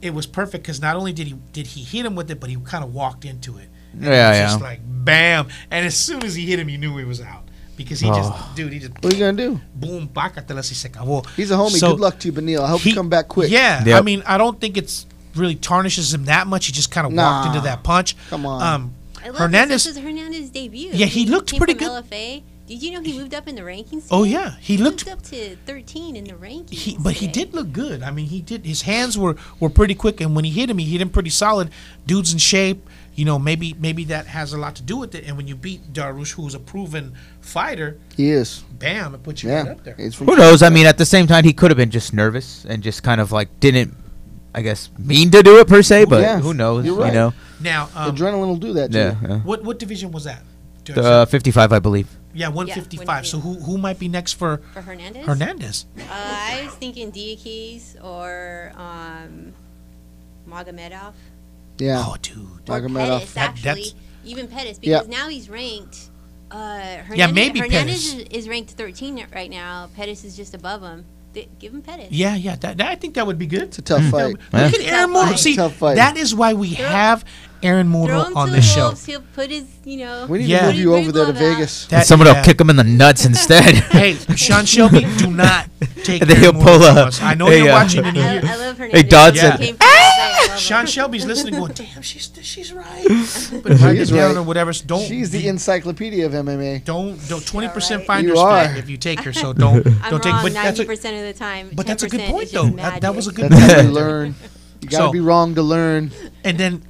it was perfect because not only did he hit him with it, but he kind of walked into it. And it was just like bam, and as soon as he hit him, you knew he was out. Because he just. What are you going to do? Boom, pácatelas y se acabó. He's a homie. So, good luck to you, Benil. I hope you come back quick. Yeah. Yep. I don't think it's really tarnishes him that much. He just kind of walked into that punch. Come on. Hernandez. This was Hernandez's debut. Yeah, he looked pretty good. LFA. Did you know he moved up in the rankings? Oh, yeah. He moved up to 13 in the rankings. But he did look good. He did. His hands were pretty quick. And when he hit him pretty solid. Dude's in shape. Maybe that has a lot to do with it. And when you beat Darush, who's a proven fighter, he is. Bam! It puts you right up there. Who knows? At the same time, he could have been just nervous and just kind of like didn't I guess, mean to do it per se, but Yeah, who knows? you're right. You know, Now, Adrenaline will do that to yeah, you. yeah. what division was that? The 55, I believe. Yeah, 155. So who might be next for Hernandez? Hernandez? I was thinking Diakis or Magomedov. Yeah. Oh, dude. Or Magomedov. Pettis, actually. Even Pettis, because now he's ranked. Hernandez, maybe Hernandez Pettis. is ranked 13 right now. Pettis is just above him. Give him Pettis. Yeah. That I think that would be good. It's a tough fight. Look at Aaron Moore. See, Tough fight. that is why we have Aaron Throw Moore him on to this the show. Wolves. He'll put his, We need Yeah. to move you Bring over there to Glove out. Vegas. That- Someone will yeah. kick him in the nuts instead. Hey, Sean Shelby, do not take And then Aaron he'll Moore pull from a- us. I know hey, you're watching and you I hear. love Hernandez. Dodson. He came from LA. I love Sean him. Shelby's listening, going, "Damn, she's right." But write it is down right. or whatever. So don't. She's the encyclopedia of MMA. Don't 20% Right. find You respect are. if you take her. So don't I'm take. wrong But that's 90% of the time. but that's a good 10% point is just though. That was a magic. good That's how point. you learn. You gotta So- be wrong to learn. And then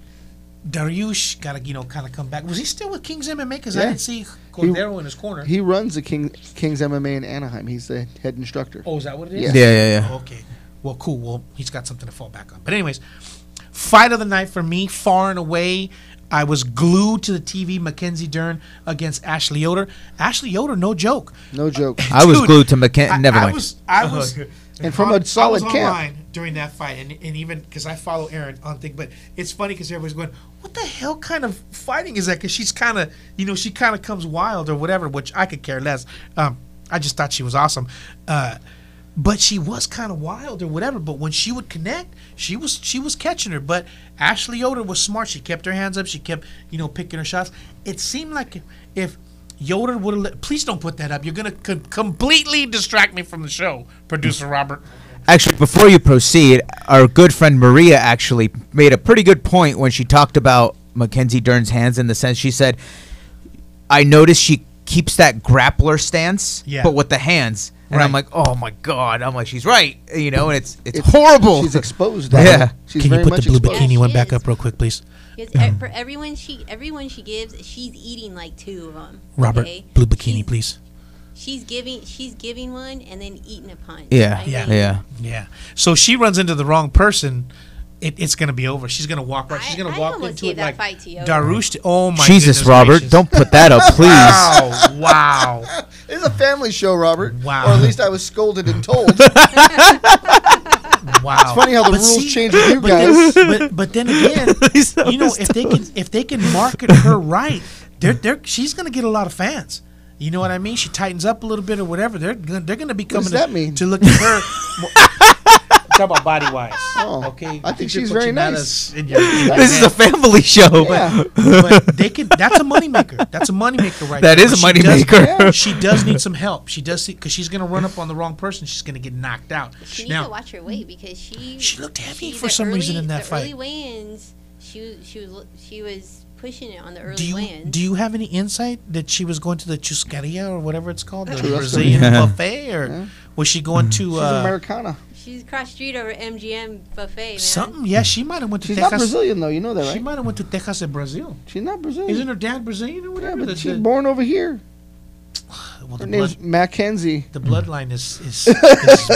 Dariush got to kind of come back. Was he still with King's MMA? Because I Yeah. didn't see Cordero in his corner. He runs the King's MMA in Anaheim. He's the head instructor. Oh, is that what it is? Yeah. Yeah. Oh, okay. Well, cool. Well, he's got something to fall back on. But anyways, fight of the night for me, far and away. I was glued to the TV. Mackenzie Dern against Ashley Yoder. Ashley Yoder, no joke. No joke. I was Dude, glued to McKenna. Never mind. I was And from a solid I was camp. online during that fight, and even because I follow Erin on thing, but it's funny because everybody's going, "What the hell kind of fighting is that?" Because she's kind of, she kind of comes wild or whatever, which I could care less. I just thought she was awesome, but she was kind of wild or whatever. But when she would connect, she was catching her. But Ashley Yoder was smart. She kept her hands up. She kept picking her shots. It seemed like if Yoder would have please don't put that up. You're gonna completely distract me from the show, producer Robert. Actually, before you proceed, our good friend Maria actually made a pretty good point when she talked about Mackenzie Dern's hands, in the sense she said, I noticed she keeps that grappler stance, but with the hands. And I'm like, oh my God. I'm like, she's right. And it's horrible. She's exposed. Yeah. She's Can you very put the much blue exposed. bikini one She back is. up real quick, please? Because for everyone she gives, she's eating like two of them. Robert, okay? blue bikini, please. She's giving one and then eating a punch. Yeah, I mean, Yeah. So she runs into the wrong person. It's gonna be over. She's gonna walk right. She's gonna I walk almost into gave it that like fight to Yoder. Darush. Oh my Jesus, goodness Robert, gracious. don't put that up, please. Wow. It's a family show, Robert. Wow. Or at least I was scolded and told. Wow. It's funny how the But rules see, change with you but guys. But then again, if they can market her right, she's gonna get a lot of fans. You know what I mean? She tightens up a little bit or whatever. They're gonna be coming does that mean? to look at her. Talk about body wise. Oh, Okay. I think Keep your she's very cochinadas nice. in your This is a family show. Yeah. but they could. That's a moneymaker. That's a moneymaker, right? That there. is a But she does- moneymaker. She does need some help. She does because she's gonna run up on the wrong person. She's gonna get knocked out. She needs Now, to watch her weight because she looked heavy the for some reason in that the fight. Early weigh-ins, she was pushing it on the early do weigh-ins. you have any insight that she was going to the chuscaria or whatever it's called, the Churrasco. Brazilian Yeah. buffet, or was she going to She's Americana. She's cross street over MGM buffet, man. something? Yeah, she might have went to She's Texas. not Brazilian, though. You know that, She right? might have went to Texas in Brazil. She's not Brazilian. Isn't her dad Brazilian or Yeah, whatever? but The- she's the- born over here. well, Her the name's blood, Mackenzie. the bloodline is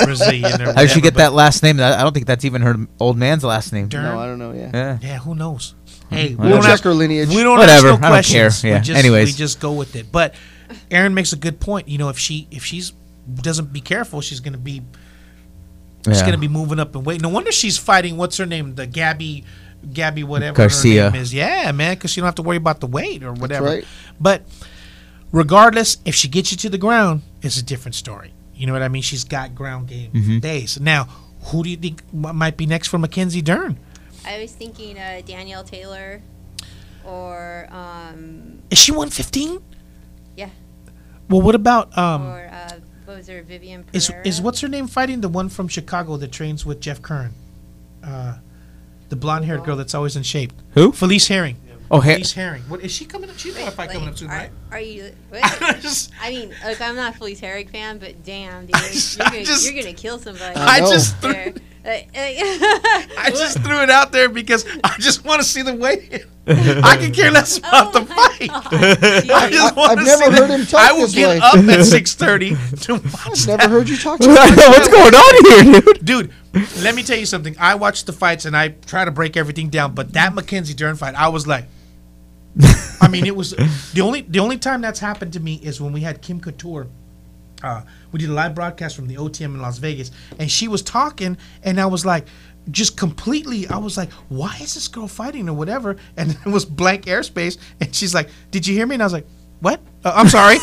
Brazilian. Or How did she whatever, get but- that last name? I don't think that's even her old man's last name. Dern? No, I don't know. Yeah. Yeah. Yeah, who knows? Hey, We'll don't check ask- her lineage. We don't Whatever, ask no I don't care, questions. yeah. We just, Anyways. we just go with it. But Aaron makes a good point. If she's doesn't be careful, she's gonna be moving up in weight. No wonder she's fighting. What's her name? The Gabby whatever Garcia. her name is. Yeah, man, because you don't have to worry about the weight or whatever. right. But regardless, if she gets you to the ground, it's a different story. You know what I mean? She's got ground game days. Now, who do you think might be next for Mackenzie Dern? I was thinking Danielle Taylor or Is she 115? yeah, Well, what about or what was her, Vivian Pereira? is what's her name fighting, the one from Chicago that trains with Jeff Curran, the blonde-haired girl that's always in shape? Who? Felice Herring. Oh, Felice Herring. What is she coming up? She's got a fight coming up soon, right? Are you? What? Just- I mean, look, I'm not a Felice Herrig fan, but damn, dude, just- you're gonna kill somebody. I know. just there. I just threw it out there because I just want to see the weigh-in. I can care less about the fight. I just want I've to never see heard him talk I will this get way. up at 6:30 to watch I've that. never heard you talk to What's going on here, dude? Dude, let me tell you something. I watch the fights and I try to break everything down, but that Mackenzie Dern fight, I was like, I mean, it was the only time that's happened to me is when we had Kim Couture. We did a live broadcast from the OTM in Las Vegas, and she was talking, and I was like, just completely, I was like, why is this girl fighting or whatever? And it was blank airspace, and she's like, did you hear me? And I was like, what? I'm sorry,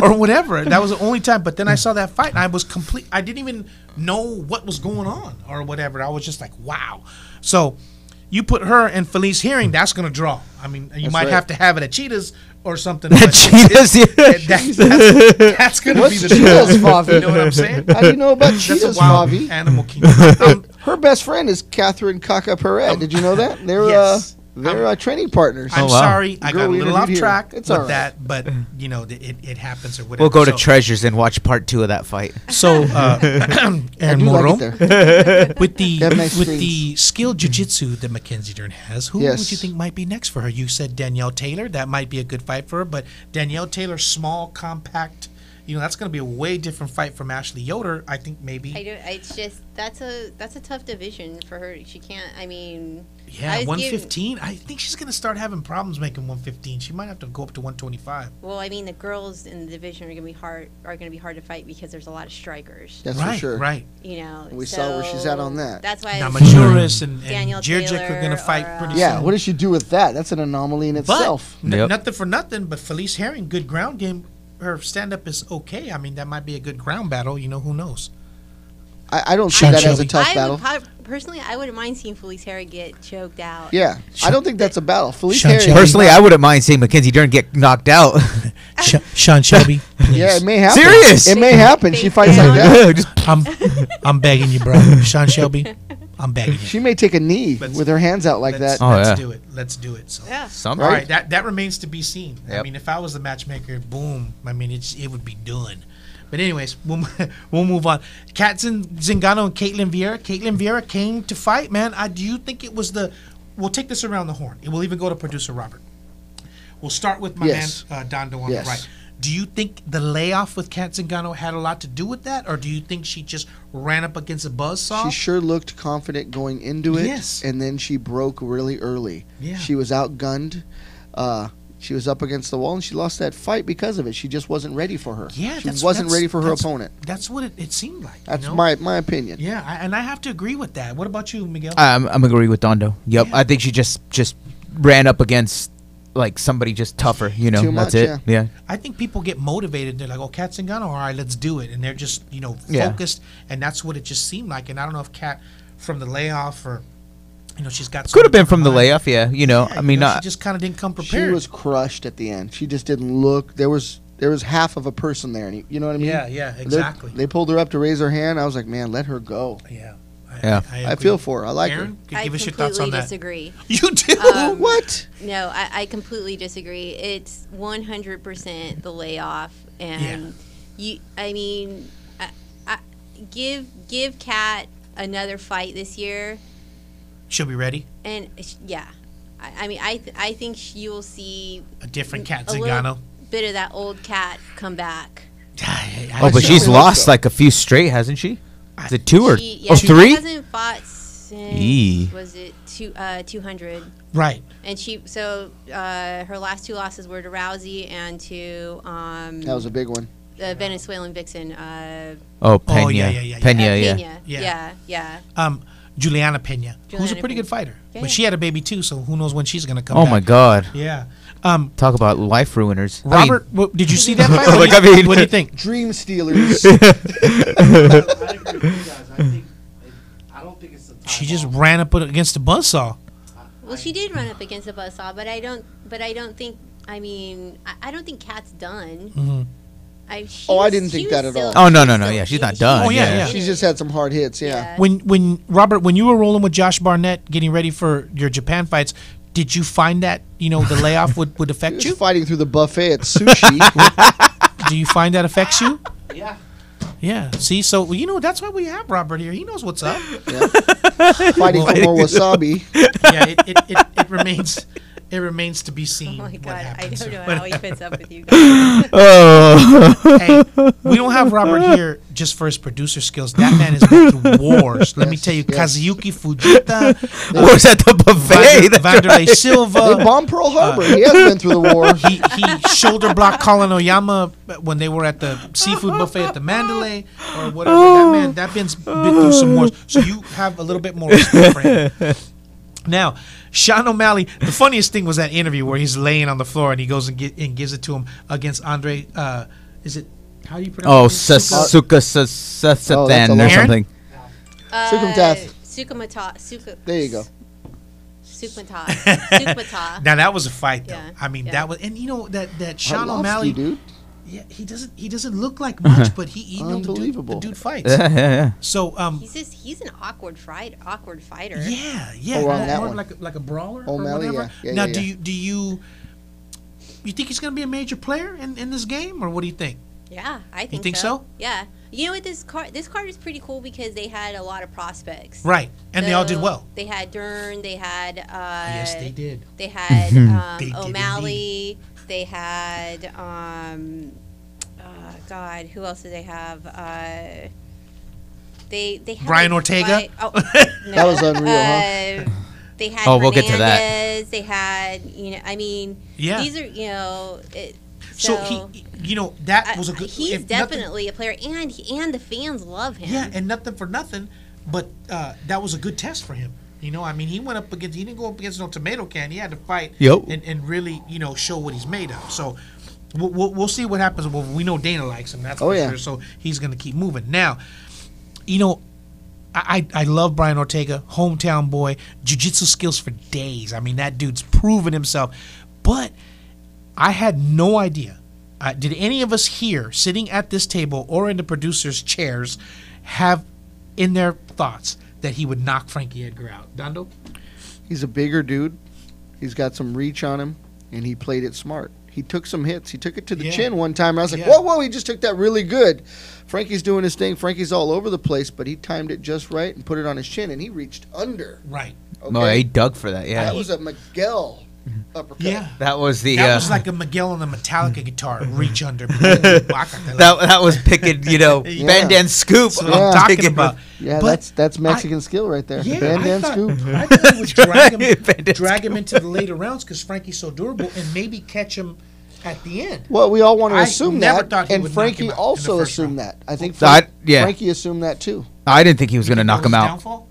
or whatever. That was the only time. But then I saw that fight, and I was I didn't even know what was going on or whatever. I was just like, wow. So you put her and Felice Herring, that's going to draw. I mean, you might have to have it at Cheetahs or something. Cheetahs, That's going to be What's the Cheetahs, draw. Favi? You know what I'm saying? How do you know about That's a Cheetahs, wild Favi? animal kingdom. Her best friend is Catherine Caca-Perret. Did you know that? Yes. They're training partners. I'm sorry, I got a Girl we little off interviewed here. track It's with all right. that, but you know, it happens or whatever. We'll go to So- Treasures and watch part 2 of that fight. So, I Aaron do Moro, like it there. with the They have nice with screens. the skilled jiu-jitsu that Mackenzie Dern has, who Yes. would you think might be next for her? You said Danielle Taylor. That might be a good fight for her, but Danielle Taylor, small, compact. You know, that's going to be a way different fight from Ashley Yoder. I think maybe. It's just that's a tough division for her. She can't. I mean, Yeah, I was 115. I think she's going to start having problems making 115. She might have to go up to 125. Well, I mean, the girls in the division are going to be hard to fight because there's a lot of strikers. That's right, for sure. right. You know, We saw where she's at on that. That's why Now, I was- Majuris and Danielle Jirjik are going to Taylor fight or, pretty Yeah, soon. what does she do with that? That's an anomaly in itself. But Yep. nothing for nothing, but Felice Herring, good ground game. Her stand-up is okay. I mean, that might be a good ground battle. You know, who knows? I don't see Sean that as a Shelby. tough battle. Personally, I wouldn't mind seeing Felice Harry get choked out. Yeah, I don't think that's a battle. Felice Sean Herring. Shelby. Personally, I wouldn't mind seeing Mackenzie Dern get knocked out. Sean Shelby, please. Yeah, it may happen. Serious? It may happen. She Face fights like down. that. Just- I'm begging you, bro. Sean Shelby, I'm begging you. She may take a knee with her hands out like that. Oh, let's yeah. do it. Let's do it. So. Yeah. Some All right, that remains to be seen. I Yep. mean, if I was the matchmaker, boom. I mean, it would be done. But anyways, we'll move on. Kat Zingano and Caitlin Vieira. Caitlin Vieira came to fight, man. Do you think it was the? We'll take this around the horn. It will even go to producer Robert. We'll start with my Yes. man Dondo on Yes. the right. Do you think the layoff with Kat Zingano had a lot to do with that, or do you think she just ran up against a buzzsaw? She sure looked confident going into it, Yes. and then she broke really early. Yeah. She was outgunned. She was up against the wall, and she lost that fight because of it. She just wasn't ready for her. Yeah, she wasn't ready for her opponent. That's what it seemed like. That's you know? my opinion. Yeah, and I have to agree with that. What about you, Miguel? I'm agree with Dondo. Yep, Yeah. I think she just ran up against like somebody just tougher. You know, Too that's much, it. Yeah. I think people get motivated. They're like, "Oh, Kat Zingano, all right, let's do it," and they're just Yeah. focused, and that's what it just seemed like. And I don't know if Kat from the layoff or she's got Could have been something from the behind- layoff. Yeah, you know. Yeah, I mean, she just kind of didn't come She prepared. was crushed at the end. She just didn't look. There was half of a person there, and you know what I mean? Yeah, exactly. They pulled her up to raise her hand. I was like, man, let her go. Yeah, Yeah. I I agree. feel for her. I like Aaron, I give us your thoughts on completely that. disagree. You do. her. What? No, I completely disagree. It's 100% the layoff, and I mean, give Kat another fight this year, She'll be ready. and yeah, I mean, I think you will see A different Kat a Zingano. little bit of that old Kat come back. Oh, but I she's hope lost so. like a few straight, hasn't she? Is it 2 or She oh, 3? hasn't fought since Yee. was it 200, Right. and her last 2 losses were to Rousey and to That was a big one. the Venezuelan vixen. Oh, Pena. yeah. Pena, yeah. Pena. Yeah. Juliana Pena, who's a Juliana pretty Pena. good fighter, Yeah, but yeah. she had a baby too, so who knows when she's gonna come Oh back. my God. Yeah. Talk about life ruiners. Robert, did you see that fight? Like, I mean- what do you think? Dream Stealers. I agree with you guys. I don't think it's the time. She just ran up against the buzzsaw. Well, she did run up against a buzzsaw, but I don't think. I mean, I don't think Kat's done. Mhm. I didn't think that at all. Oh, no. Yeah, she's not done. Oh, yeah. She's just had some hard hits. Yeah. When Robert, when you were rolling with Josh Barnett, getting ready for your Japan fights, did you find that the layoff would She affect was you? fighting through the buffet at sushi. Do you find that affects you? Yeah. Yeah. See, so that's why we have Robert here. He knows what's up. Yeah. Fighting for more wasabi. Yeah. It remains. It remains to be seen. Oh my what God, I happens. don't know how he fits up with you guys. Hey, we don't have Robert here just for his producer skills. That man has been through wars. Let me tell you, Kazuyuki Fujita, was at the buffet. Vanderlei Silva. They bombed Pearl Harbor. He has been through the war. He shoulder blocked Colin Oyama when they were at the seafood buffet at the Mandalay or whatever. That man's been through some wars. So you have a little bit more respect for him. Now, Sean O'Malley, the funniest thing was that interview where he's laying on the floor and he goes and gives it to him against Andre. Is it, how do you pronounce it? Sukasathan or something. Sukumatath. There you go. Sukmata. Now that was a fight, though. Yeah, I mean, yeah. that was, and that Sean Arlovsky, O'Malley, dude. yeah, he doesn't look like much, but he Unbelievable. the dude fights. Yeah. So He's an awkward fighter. yeah, Oh, on that more one. like a brawler O'Malley, or whatever. yeah, Now, yeah. do you think he's gonna be a major player in this game, or what do you think? Yeah, I think. You think so? Yeah. You know what? This card is pretty cool because they had a lot of prospects. Right, and they all did So, well. They had Dern. They had. Yes, they did. They had They did O'Malley. They had. God, who else did they have? They had Brian Ortega? No. That was unreal, huh? They had. Oh, we'll get to that. Hernandez, They had. I mean. Yeah. These are. So he, that was a good. He's if nothing- definitely a player, and the fans love him. Yeah, and nothing for nothing, but that was a good test for him. I mean, he went up against. He didn't go up against no tomato can. He had to fight and really, show what he's made of. So we'll see what happens. Well, we know Dana likes him. That's for sure. So he's going to keep moving. Now, I love Brian Ortega, hometown boy, jiu-jitsu skills for days. I mean, that dude's proven himself. But I had no idea. Did any of us here, sitting at this table or in the producers' chairs, have in their thoughts that he would knock Frankie Edgar out? Dando? He's a bigger dude. He's got some reach on him, and he played it smart. He took some hits. He took it to the chin one time. And I was like, whoa, he just took that really good. Frankie's doing his thing. Frankie's all over the place, but he timed it just right and put it on his chin, and he reached under. Right. Okay? No, he dug for that, yeah. That was a Miguel uppercut. Yeah. That was the... That was like a Miguel on the Metallica guitar, reach under. that was picking, bend and scoop. That's what I'm talking about. Yeah, But that's Mexican skill right there. Yeah, Band and scoop. I thought he would drag him into the later rounds because Frankie's so durable and maybe catch him at the end. Well, we all want to I assume never that, thought he and would knock Frankie him out in also the first assumed round. that. I think yeah. Frankie assumed that too. I didn't think he was going to knock him out. Downfall?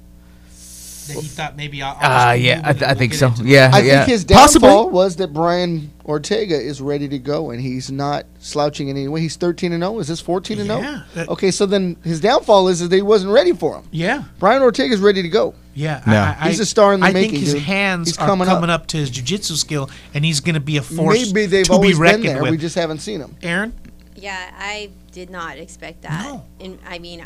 That he thought maybe I'll Yeah, I we'll think get so. into it. Yeah, I yeah. think his downfall Possibly. was that Brian Ortega is ready to go, and he's not slouching in any way. He's 13-0. Is this 14-0? Yeah. Okay, so then his downfall is that he wasn't ready for him. Yeah. Brian Ortega's ready to go. Yeah. No. He's a star in the I making, think his dude. hands He's are coming coming up. up to his jiu-jitsu skill, and he's going to be a force Maybe they've to be always been reckoned there. with. We just haven't seen him. Aaron? Yeah, I did not expect that. No. And I mean,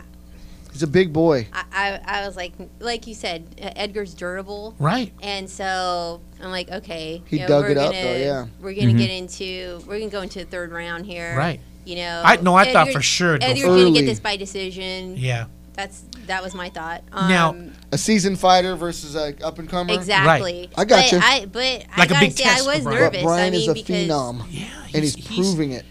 He's a big boy. I was like you said, Edgar's durable. Right. And so I'm like, okay. He dug it up, though, yeah. We're gonna we're gonna go into the third round here. Right. I thought for sure it'd go Edgar's gonna early. get this by decision. Yeah. That was my thought. Now- A seasoned fighter versus a up-and-comer. Exactly. I got you. But I Like a gotta big say, test I for was Brian. nervous. But Brian I mean, is a because phenom, Yeah. and he's proving it.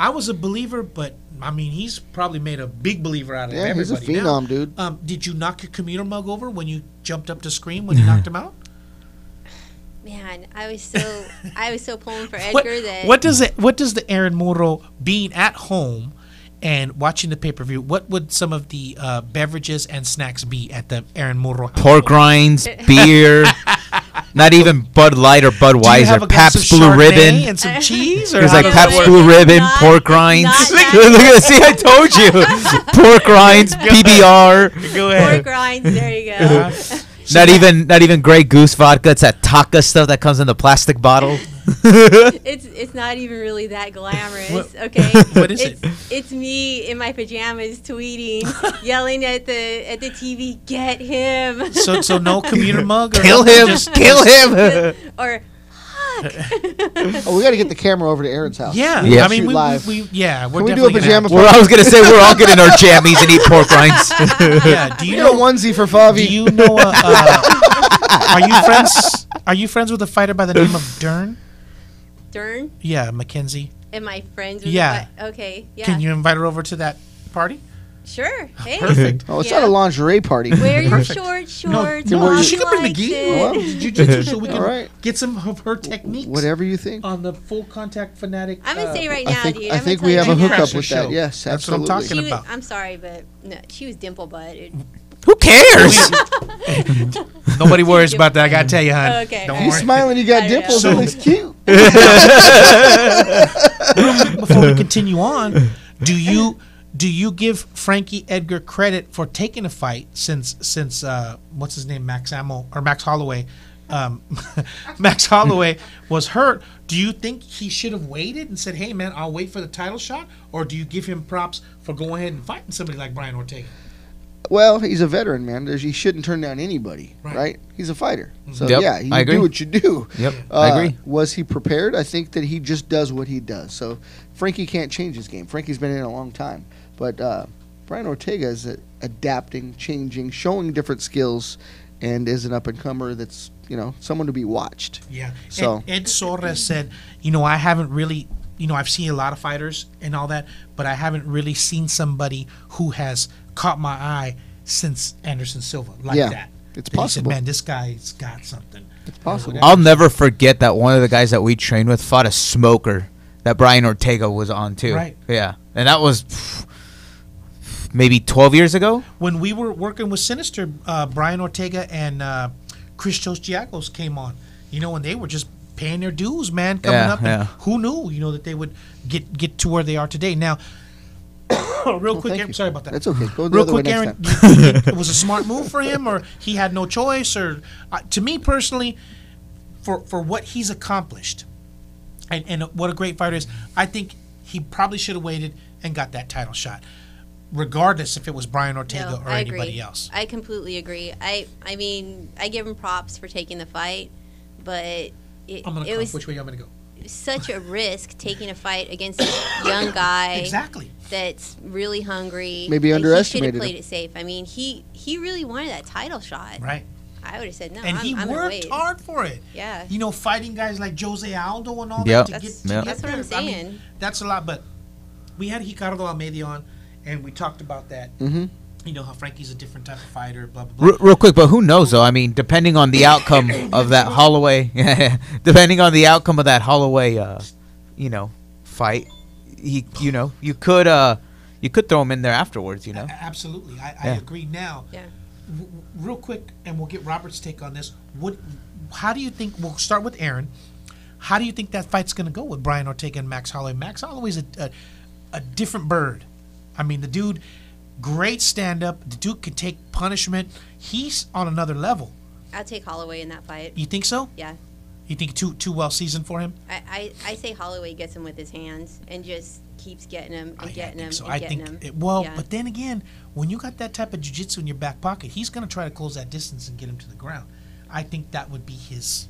I was a believer, but I mean, he's probably made a big believer out of Yeah, he's a everybody now. phenom, dude. Did you knock your commuter mug over when you jumped up to scream when you knocked him out? Man, I was so pulling for Edgar that What does the Aaron Moro being at home and watching the pay-per-view, what would some of the beverages and snacks be at the Aaron Moro house? Pork rinds, beer, not even Bud Light or Do you have Budweiser, a glass of Pabst Blue Chardonnay Ribbon. and some cheese? Or There's how like does Pabst that Blue work? Ribbon, Not- pork rinds. not Look that. at see, I told you. Pork rinds, PBR. Go ahead. pork rinds. There you go. Not even Grey Goose vodka. It's that Taka stuff that comes in the plastic bottle. It's not even really that glamorous. Okay. What is it? It's me in my pajamas tweeting, yelling at the TV, "Get him!" So no commuter mug? Or Kill nothing, him! just- Kill him! or luck. Oh, we got to get the camera over to Aaron's house. Yeah, Yeah. I mean, Shoot live. we're Can we do a definitely gonna pajama have- Well, I was gonna say we're all getting our jammies and eat pork rinds. Yeah, do you You know, know? onesie for Do Favi. you know? Are you friends? Are you friends with a fighter by the name of Dern? Dern, Yeah, Mackenzie. am I friends with Yeah. Okay, yeah. Can you invite her over to that party? Sure. Hey. Perfect. Oh, it's Yeah. not a lingerie party. Wear your Perfect. short shorts. No, wear your- she could bring the likes gi. it. Well, Jiu-jitsu, so we can All right. get some of her techniques. Whatever you think. On the full contact fanatic. I'm gonna say right I now, think dude. I I'm think gonna we tell have a you right now. hookup Crasher with show. that. Yes, That's what I'm absolutely. talking She was, about. I'm sorry, but no, she was dimple butted. Who cares? Nobody worries about that. I gotta tell you, hon. Okay, Don't all He's worry. smiling. You got I know. dimples. So- It looks cute. Real quick before we continue on, do you give Frankie Edgar credit for taking a fight since what's his name, Max Holloway, Max Holloway was hurt? Do you think he should have waited and said, "Hey, man, I'll wait for the title shot," or do you give him props for going ahead and fighting somebody like Brian Ortega? Well, he's a veteran, man. He shouldn't turn down anybody, Right. right? He's a fighter. So, Yep, yeah, I you agree. do what you do. Yep, I agree. Was he prepared? I think that he just does what he does. So, Frankie can't change his game. Frankie's been in it a long time. But Brian Ortega is adapting, changing, showing different skills, and is an up-and-comer that's, someone to be watched. Yeah. So- Ed Sorres said, I haven't really, I've seen a lot of fighters and all that, but I haven't really seen somebody who has caught my eye since Anderson Silva like Yeah, that. it's And he said, possible. man, this guy's got something. It's possible. I'll never forget that one of the guys that we trained with fought a smoker that Brian Ortega was on too. Right. Yeah, and that was maybe 12 years ago. When we were working with Sinister, Brian Ortega and Christos Giagos came on. When they were just paying their dues, man, coming Yeah, up. And yeah. who knew, that they would get to where they are today. Now, real quick, thank Aaron, you. sorry about that. That's okay. Go the Real other way quick, next Aaron, time. do you think it was a smart move for him, or he had no choice, or to me personally, for what he's accomplished, and what a great fighter is, I think he probably should have waited and got that title shot, regardless if it was Brian Ortega No, or I anybody agree. else. I completely agree. I mean, I give him props for taking the fight, but it I'm gonna was which way I'm gonna go. such a risk taking a fight against a young guy Exactly. that's really hungry. Maybe Like, underestimated He should have played him. it safe. I mean, he really wanted that title shot. Right. I would have said no. And he I'm gonna worked wait. hard for it. Yeah. Fighting guys like Jose Aldo and all Yep. that to get Yep. That's what there. I'm saying. I mean, that's a lot. But we had Ricardo Almeida on, and we talked about that. Mm-hmm. How Frankie's a different type of fighter. Blah blah blah. Real quick, but who knows though? I mean, depending on the outcome of that Holloway, depending on the outcome of that Holloway, fight, you could throw him in there afterwards. Absolutely, I Yeah. agree. Now, Yeah. real quick, and we'll get Robert's take on this. How do you think? We'll start with Aaron. How do you think that fight's going to go with Brian Ortega and Max Holloway? Max Holloway's a different bird. I mean, the dude, great stand up. The dude could take punishment. He's on another level. I'll take Holloway in that fight. You think so? Yeah. You think too well seasoned for him? I say Holloway gets him with his hands and just keeps getting him and getting him so. and I getting think him. Yeah. but then again, when you got that type of jiu-jitsu in your back pocket, he's going to try to close that distance and get him to the ground. I think that would behoove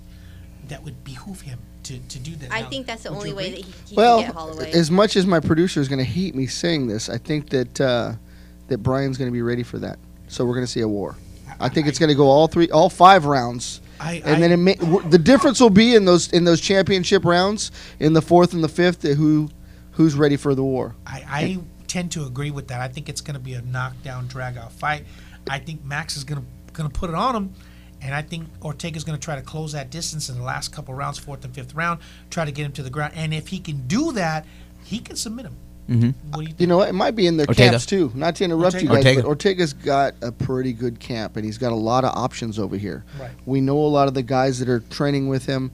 him to do that. I Now, think that's the would only you way agree? that he can get Holloway. as much as my producer is going to hate me saying this, I think that that Brian's going to be ready for that. So we're going to see a war. I think it's going to go all 5 rounds. And then the difference will be in those championship rounds in the 4th and the 5th who's ready for the war. I tend to agree with that. I think it's going to be a knockdown, drag-out fight. I think Max is going to put it on him, and I think Ortega's going to try to close that distance in the last couple rounds, 4th and 5th round, try to get him to the ground. And if he can do that, he can submit him. Mm-hmm. What do you think? You know what? It might be in their Ortega. camps too. Not to interrupt you guys, Ortega. but Ortega's got a pretty good camp, and he's got a lot of options over here. Right. We know a lot of the guys that are training with him,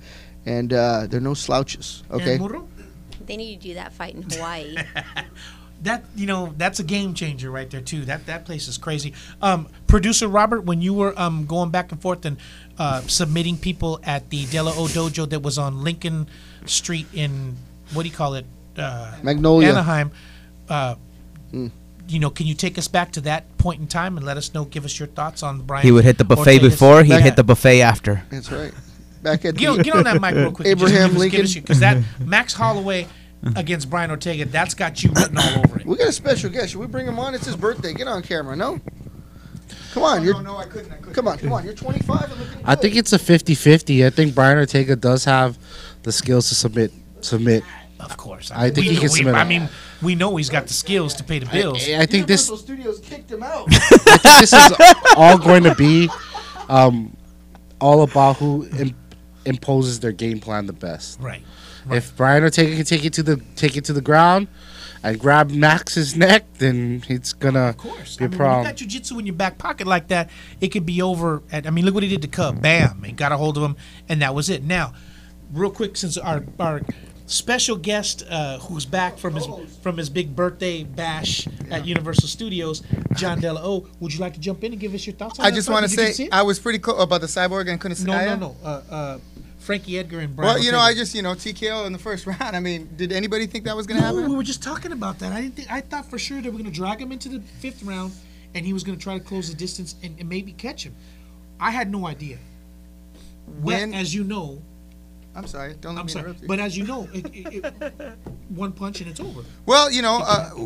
and they're no slouches. Okay. And Murro? They need to do that fight in Hawaii. That's a game changer right there too. That place is crazy. Producer Robert, when you were going back and forth and submitting people at the De La O Dojo that was on Lincoln Street in what do you call it? Magnolia. Anaheim. Can you take us back to that point in time and let us know, give us your thoughts on Brian? He would hit the buffet Ortega's- before. He'd Yeah. hit the buffet after. That's right. back at get on that mic real quick. Abraham Lincoln. Because that Max Holloway against Brian Ortega, that's got you written all over it. We got a special guest. Should we bring him on? It's his birthday. Get on camera. No? Come on. No, I couldn't. Come on. You're 25 and looking good. I think it's a 50-50. I think Brian Ortega does have the skills to submit. Of course. I think he can submit. I mean, we know he's got the skills to pay the bills. I think this. Universal Studios kicked him out. I think this is all going to be all about who imposes their game plan the best. Right. If Brian Ortega can take it to the ground and grab Max's neck, then it's gonna be a problem. When you got jiu-jitsu in your back pocket like that, it could be over. Look what he did to Cub. Bam, he got a hold of him, and that was it. Now, real quick, since our special guest who's back from his big birthday bash at Universal Studios, John Della O, would you like to jump in and give us your thoughts on I that? just want to say I was pretty close about the Cyborg and couldn't say No. Frankie Edgar and Brian. Well, Ortega. I just TKO in the first round. I mean, did anybody think that was going to happen? We were just talking about that. I thought for sure they were going to drag him into the 5th round, and he was going to try to close the distance and maybe catch him. I had no idea. As you know. I'm sorry. Don't let me interrupt you. But as you know, one punch and it's over. Well,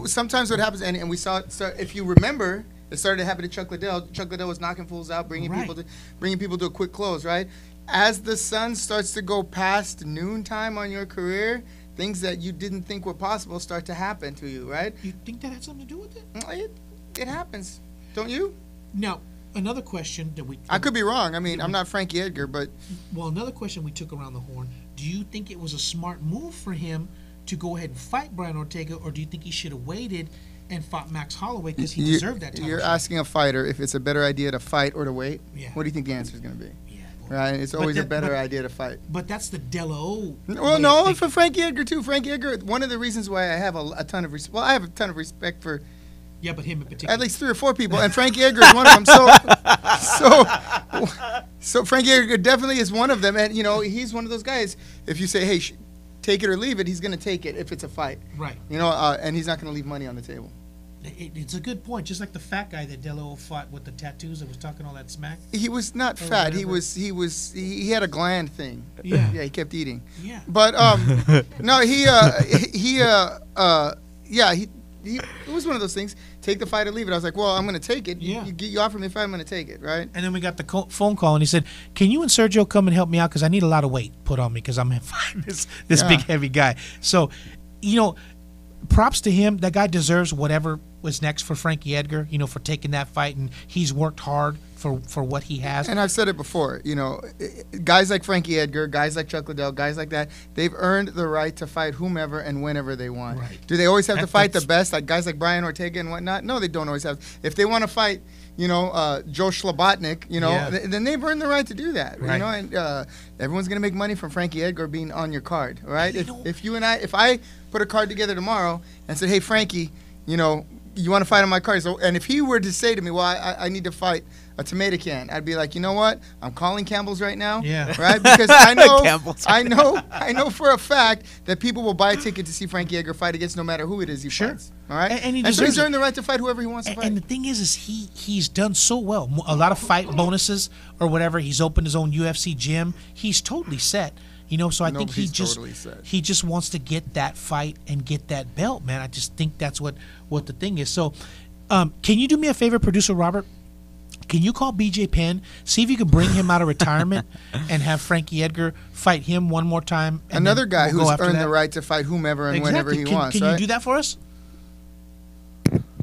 sometimes what happens, and we saw it start, if you remember, it started to happen to Chuck Liddell. Chuck Liddell was knocking fools out, bringing people to a quick close, right? As the sun starts to go past noontime on your career, things that you didn't think were possible start to happen to you, right? You think that had something to do with it? It happens, don't you? Now, another question that I could be wrong. I mean, I'm not Frankie Edgar, but... Well, another question we took around the horn. Do you think it was a smart move for him to go ahead and fight Brian Ortega, or do you think he should have waited and fought Max Holloway because he deserved that title You're shot? asking a fighter if it's a better idea to fight or to wait? Yeah. What do you think the answer is going to be? Yeah. Right? It's always a better idea to fight. But that's the Della O. Well, no, for Frankie Edgar, too. Frankie Edgar, one of the reasons why I have a ton of respect... Well, I have a ton of respect for... Yeah, but him in particular. At least 3 or 4 people, and Frankie Edgar is one of them. So Frankie Edgar definitely is one of them, and he's one of those guys. If you say, "Hey, take it or leave it," he's going to take it if it's a fight. Right. And he's not going to leave money on the table. It's a good point. Just like the fat guy that Della O fought with the tattoos that was talking all that smack. He was not fat. He had a gland thing. Yeah. Yeah. He kept eating. Yeah. But no, it was one of those things. Take the fight or leave it. I was like, well, I'm going to take it. Yeah. You offer me a fight, I'm going to take it, right? And then we got the phone call, and he said, "Can you and Sergio come and help me out? Because I need a lot of weight put on me because I'm fighting this big heavy guy." So, props to him. That guy deserves whatever was next for Frankie Edgar. For taking that fight, and he's worked hard for what he has. And I've said it before. Guys like Frankie Edgar, guys like Chuck Liddell, guys like that, they've earned the right to fight whomever and whenever they want. Right. Do they always have to fight the best, like guys like Brian Ortega and whatnot? No, they don't always have. If they want to fight, Joe Schlabotnik, then they've earned the right to do that. Right. And everyone's gonna make money from Frankie Edgar being on your card, right? If I put a card together tomorrow and said, "Hey, Frankie, you want to fight on my card?" So, and if he were to say to me, "Well, I need to fight a tomato can," I'd be like, "You know what? I'm calling Campbell's right now." Yeah. Right? Because I know, Campbell's. I know for a fact that people will buy a ticket to see Frankie Edgar fight against no matter who it is he fights. All right. And so he's earned the right to fight whoever he wants to fight. And the thing is he's done so well. A lot of fight bonuses or whatever. He's opened his own UFC gym. He's totally set. So I think he just wants to get that fight and get that belt, man. I just think that's what the thing is. So, can you do me a favor, producer Robert? Can you call BJ Penn, see if you can bring him out of retirement and have Frankie Edgar fight him one more time? Another guy who's earned the right to fight whomever and whenever he wants. Can you do that for us?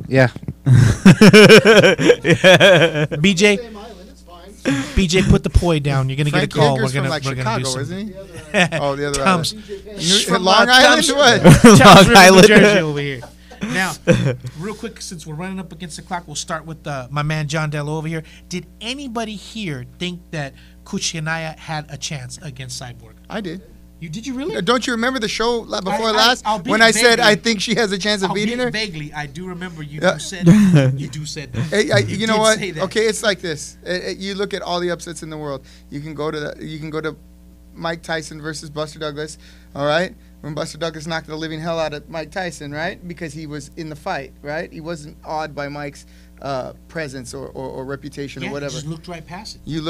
Yeah. BJ, put the poi down. You're gonna get a call. Edgar's We're gonna from Chicago, do some. isn't he? Oh, the other Tom's from Long Island. What? Tom's from New Jersey over here. Now, real quick, since we're running up against the clock, we'll start with my man John Dello over here. Did anybody here think that Kuchinaya had a chance against Cyborg? I did. Did you really? Don't you remember the show before last when I said I think she has a chance of beating her? Vaguely, I do remember you said that. You said that. You know what? Okay, it's like this. You look at all the upsets in the world. You can go to Mike Tyson versus Buster Douglas. All right, when Buster Douglas knocked the living hell out of Mike Tyson, right? Because he was in the fight, right? He wasn't awed by Mike's presence or reputation or whatever. Just looked right past it. You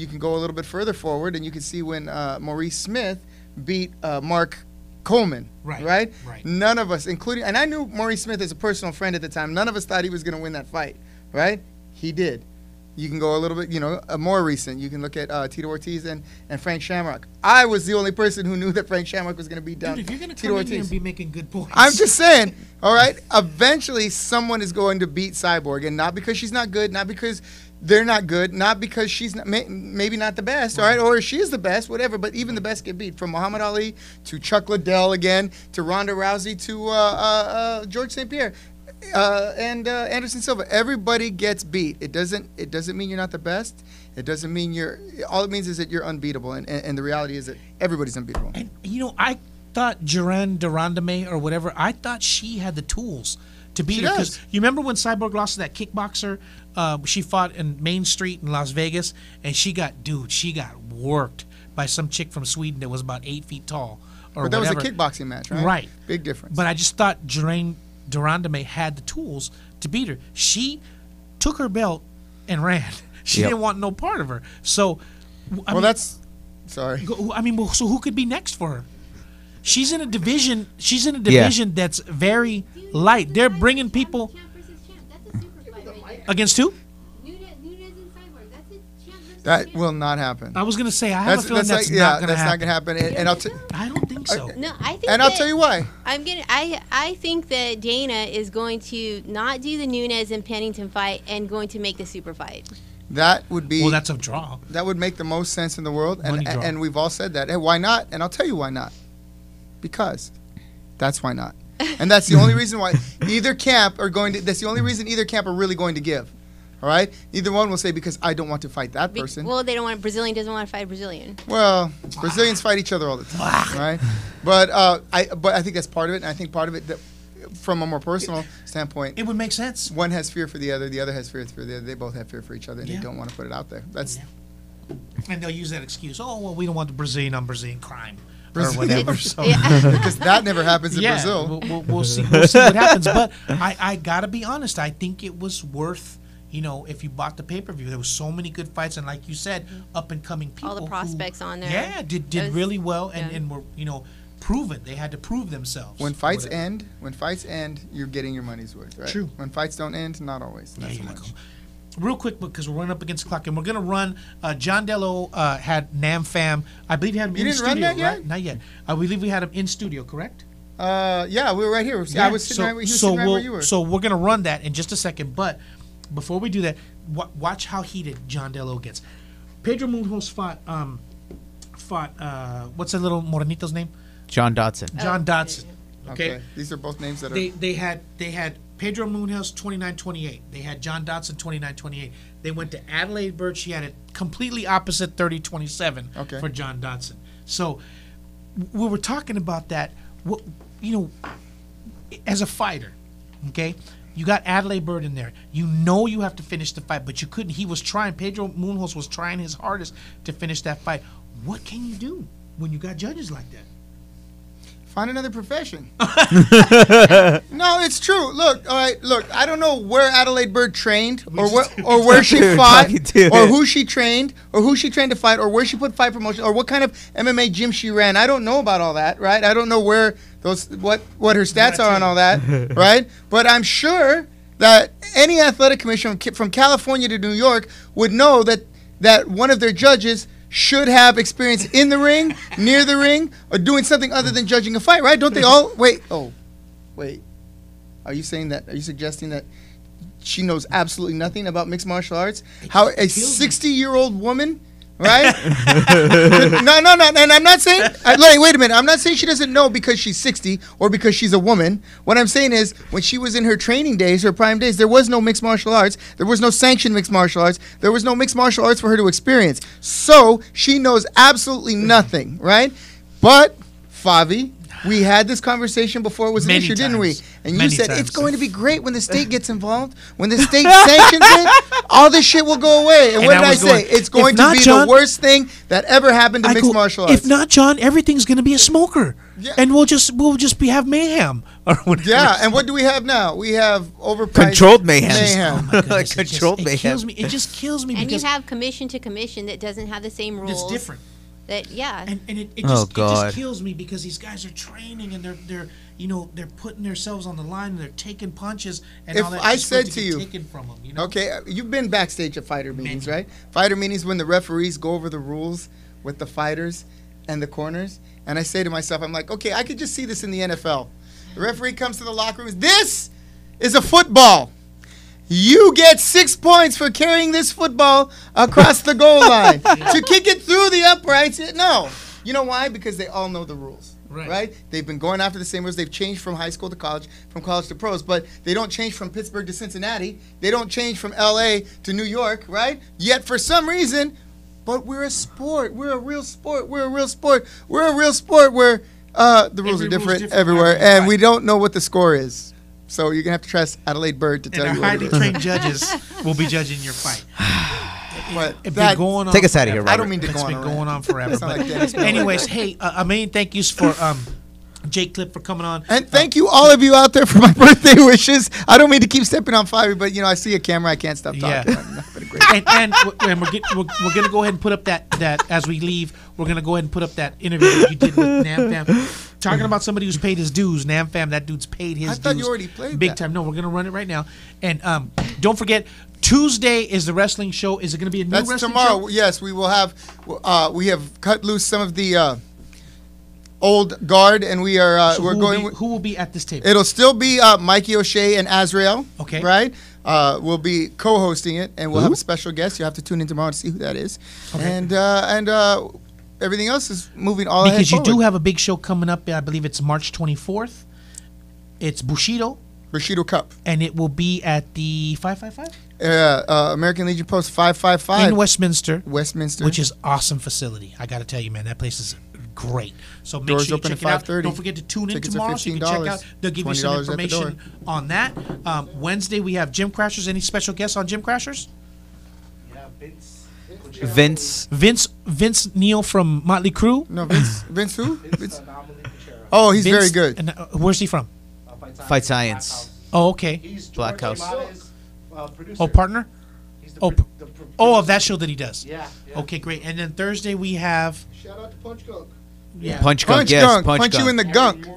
can go a little bit further forward, and you can see when Maurice Smith beat Mark Coleman. Right. None of us, including, and I knew Maurice Smith as a personal friend at the time. None of us thought he was going to win that fight. Right? He did. You can go a little bit, more recent. You can look at Tito Ortiz and Frank Shamrock. I was the only person who knew that Frank Shamrock was going to beat down Dude, if you're going to Tito come in Ortiz. here and be making good points. I'm just saying, all right? Eventually, someone is going to beat Cyborg, and not because she's not good, not because they're not good, not because she's not, maybe not the best, all right? Or she is the best, whatever, but even the best get beat. From Muhammad Ali to Chuck Liddell again, to Ronda Rousey to George St. Pierre. And Anderson Silva. Everybody gets beat. It doesn't mean you're not the best. It doesn't mean all it means is that you're unbeatable. And the reality is that everybody's unbeatable. And I thought Joran Durandame or whatever, I thought she had the tools to beat her. Because you remember when Cyborg lost to that kickboxer? She fought in Main Street in Las Vegas, and she got worked by some chick from Sweden that was about 8 feet tall. But that was a kickboxing match, right? Right. Big difference. But I just thought Joran Durandame had the tools to beat her. She took her belt and ran. She didn't want no part of her. So, sorry. So who could be next for her? She's in a division. That's very light. They're bringing people against who? That will not happen. I was gonna say I have a feeling that's not gonna happen. And I don't think so. No, I think. And I'll tell you why. I think that Dana is going to not do the Nunes and Pennington fight and going to make the super fight. That would be. Well, that's a draw. That would make the most sense in the world, and we've all said that. Hey, why not? And I'll tell you why not. Because that's why not. And that's the only reason why either camp are going to. That's the only reason either camp are really going to give. All right? Neither one will say, because I don't want to fight that person. Well, they don't want. Brazilian doesn't want to fight a Brazilian. Well, Brazilians fight each other all the time, right? But I think that's part of it, and I think part of it, that from a more personal standpoint, it would make sense. One has fear for the other has fear for the other. They both have fear for each other, and they don't want to put it out there. That's. And they'll use that excuse. Oh, well, we don't want the Brazilian on Brazilian crime. Or whatever. So. Because that never happens in Brazil. We'll see what happens. But I got to be honest. I think it was worth, if you bought the pay-per-view. There was so many good fights. And like you said, up-and-coming people. All the prospects on there. Yeah, did really well and were, proven. They had to prove themselves. When fights end, you're getting your money's worth, right? True. When fights don't end, not always. Not so much. Real quick, because we're running up against the clock, and we're going to run. John Dello had Nam Phan. I believe he had him in studio. You didn't run that yet? Right? Not yet. I believe we had him in studio, correct? Yeah, we were right here. I was sitting right where you were. So we're going to run that in just a second. But before we do that, watch how heated John Dello gets. Pedro Munhoz fought what's that little Morenito's name? John Dodson. John Dodson. Okay. These are both names that are. They had Pedro Munhoz 29-28. They had John Dodson 29-28. They went to Adelaide Bird. She had it completely opposite 30-27 for John Dodson. So we were talking about that. As a fighter, okay, you got Adelaide Bird in there. You have to finish the fight, but you couldn't. He was trying. Pedro Munhoz was trying his hardest to finish that fight. What can you do when you got judges like that? Find another profession. No, it's true. Look, all right. Look, I don't know where Adelaide Bird trained, or where she fought, or who she trained, or who she trained to fight, or where she put fight promotion, or what kind of MMA gym she ran. I don't know about all that, right? I don't know where what her stats are on all that, right? But I'm sure that any athletic commission from California to New York would know that one of their judges should have experience in the ring, near the ring, or doing something other than judging a fight, right? Don't they all? Wait. Are you suggesting that she knows absolutely nothing about mixed martial arts? How a 60-year-old woman, right? No. And I'm not saying, wait a minute. I'm not saying she doesn't know because she's 60 or because she's a woman. What I'm saying is, when she was in her training days, her prime days, there was no mixed martial arts. There was no sanctioned mixed martial arts. There was no mixed martial arts for her to experience. So she knows absolutely nothing, right? But Favi, We had this conversation before it was an issue, didn't we? And you said it's going to be great when the state gets involved. When the state sanctions it, all this shit will go away. And what did I say? It's going to be the worst thing that ever happened to mixed martial arts. If not, John, everything's going to be a smoker. Yeah. And we'll just have mayhem. Or whatever. Yeah, and what do we have now? We have overpriced controlled mayhem. Oh my goodness, controlled mayhem. It just kills me. And because you have commission to commission that doesn't have the same rules. It's different. And it just kills me because these guys are training and they're putting themselves on the line and they're taking punches and if all that. I said to you, taken from them, you know? Okay, you've been backstage at fighter meetings, right? Fighter meetings when the referees go over the rules with the fighters and the corners, and I say to myself, I'm like, okay, I could just see this in the NFL. The referee comes to the locker room. This is a football. You get 6 points for carrying this football across the goal line. To kick it through the uprights, no. You know why? Because they all know the rules, right? They've been going after the same rules. They've changed from high school to college, from college to pros, but they don't change from Pittsburgh to Cincinnati. They don't change from L.A. to New York, right? Yet for some reason, but we're a sport. We're a real sport. We're a real sport. We're a real sport where the rules are different everywhere, and we don't know what the score is. So you're going to have to trust Adelaide Bird to tell you what it is. And our highly trained judges will be judging your fight. But take us out of here, Robert. I don't mean to go on. It's been going on forever. But anyways, hey, a million thank yous for Jake Klipp for coming on. And thank you, all of you out there, for my birthday wishes. I don't mean to keep stepping on fire, but, I see a camera. I can't stop talking. Yeah. and we're going to go ahead and put up that as we leave, we're going to go ahead and put up that interview that you did with Nam Phan. Talking about somebody who's paid his dues. Nam Phan, that dude's paid his dues. I thought you already played big time. No, we're going to run it right now. And don't forget, Tuesday is the wrestling show. Is it going to be a new wrestling show? That's tomorrow. Yes, we will have. We have cut loose some of the old guard, and we are. So we're going. Who will be at this table? It'll still be Mikey O'Shea and Azrael. Okay. Right. We'll be co-hosting it, and we'll have a special guest. You have to tune in tomorrow to see who that is. Okay. And everything else is moving all ahead because you forward. do have a big show coming up. I believe it's March 24th. It's Bushido Cup, and it will be at the 555. American Legion Post 555 in Westminster, which is awesome facility. I got to tell you, man, that place is great. So make Doors sure you open check at it out. 5:30. Don't forget to tune in Tickets tomorrow are so you can check out. They'll give you some information on that. Wednesday we have Gym Crashers. Any special guests on Gym Crashers? Yeah, Vince Neil from Motley Crue. No, Vince who? Oh, he's very good. And where's he from? Fight Science. Oh, okay. He's Black House. Producer. Oh, partner? He's Oh, of that show that he does. Yeah. Okay, great. And then Thursday we have. Shout out to Punch Gunk. Yeah. Punch Gunk, yes. Gunk. Punch you in the gunk.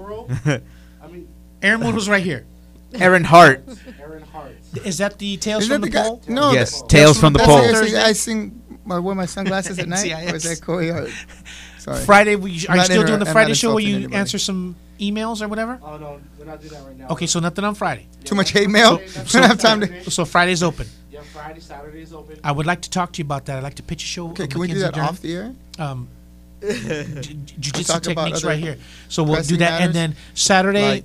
Aaron Moon was right here. Aaron Hart. Is that the Tales Is from that the the Pole? guy? No. Yes, Tales from the Pole. I sing. I wear my sunglasses at night. NCIS. Or is that Corey Hart? Sorry. Friday, are you still doing the I'm Friday not show where you insulting anybody. answer some emails or whatever? Oh, no, we're not doing that right now. Okay, so nothing on Friday. Too much hate mail. We don't have time to. So Friday's open. Yeah, Friday, Saturday is open. I would like to talk to you about that. I'd like to pitch a show. Okay, can we do that off the air? Jiu-jitsu talk about techniques other right here. So we'll do pressing that, and matters? then Saturday, Like,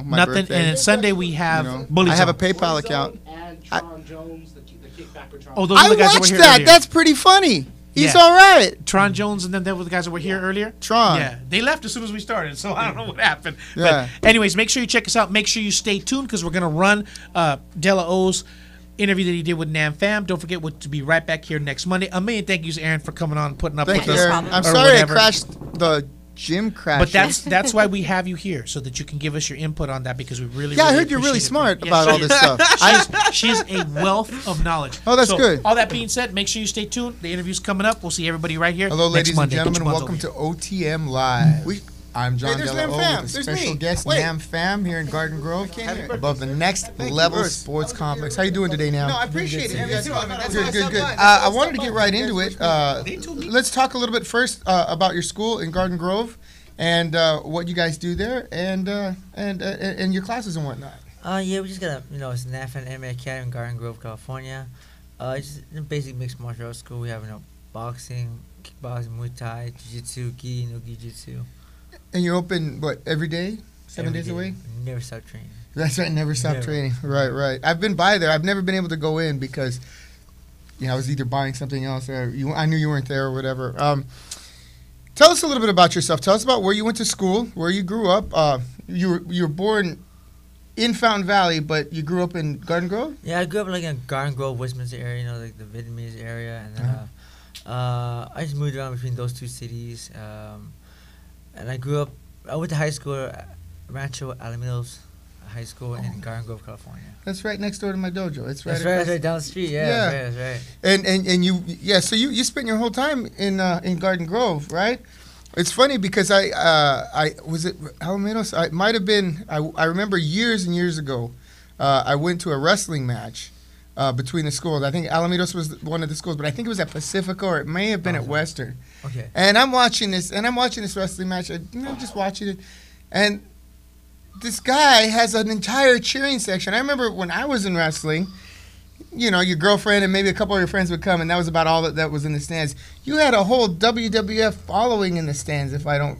my nothing, birthday. and then Sunday we have Bully I have a Zone. PayPal account. And Tron Jones, the kickback with Tron. Oh, those are I the guys that were watched here that. earlier. That's pretty funny. He's Yeah. all right. Tron Jones, and then there were the guys that were here earlier. Tron. Yeah, they left as soon as we started, so I don't know what happened. Yeah. But anyways, make sure you check us out. Make sure you stay tuned because we're gonna run De La O's interview that he did with Nam Phan. Don't forget to be right back here next Monday. A million thank yous, Aaron, for coming on and putting up Thank with you, us. Aaron. I'm or sorry whatever. I crashed the gym crash. But that's why we have you here, so that you can give us your input on that because we really Yeah, I really heard you're really appreciate it. smart Yeah, about she all this is. stuff. She's a wealth of knowledge. Oh, that's So, good. All that being said, make sure you stay tuned. The interview's coming up. We'll see everybody right here. Hello, next ladies and Monday. Get gentlemen. your Welcome buns to over OTM Live. I'm John there's Della Nam O Phan. with a There's special me. guest, Wait. Nam Phan, here in Garden Grove, here. above the next you, level Bruce. sports complex. How you doing today, Nam? No, I appreciate it. You guys are Good. I wanted to get right into it. Let's talk a little bit first about your school in Garden Grove and what you guys do there and your classes and whatnot. Yeah, we just got it's Nam Phan MMA Academy in Garden Grove, California. It's just a basic mixed martial arts school. We have boxing, kickboxing, Muay Thai, Jiu-Jitsu, Gi, no Jiu-Jitsu. And you're open, every day? 7 days a week? Never stop training. That's right, never stop training. Right. I've been by there. I've never been able to go in because, I was either buying something else or I knew you weren't there or whatever. Tell us a little bit about yourself. Tell us about where you went to school, where you grew up. You were born in Fountain Valley, but you grew up in Garden Grove? Yeah, I grew up like in Garden Grove, Westminster area, like the Vietnamese area, and then I just moved around between those two cities. And I went to high school at Rancho Alamitos High School in Garden Grove, California. That's right next door to my dojo. It's right. That's right down the street. Yeah, that's right. And you so you spent your whole time in Garden Grove, right? It's funny because I was it Alamitos. I might have been. I remember years and years ago, I went to a wrestling match between the schools. I think Alamitos was one of the schools, but I think it was at Pacifica or it may have been at Western. Okay. And I'm watching this wrestling match. I'm just watching it, and this guy has an entire cheering section. I remember when I was in wrestling, your girlfriend and maybe a couple of your friends would come, and that was about all that was in the stands. You had a whole WWF following in the stands, if I don't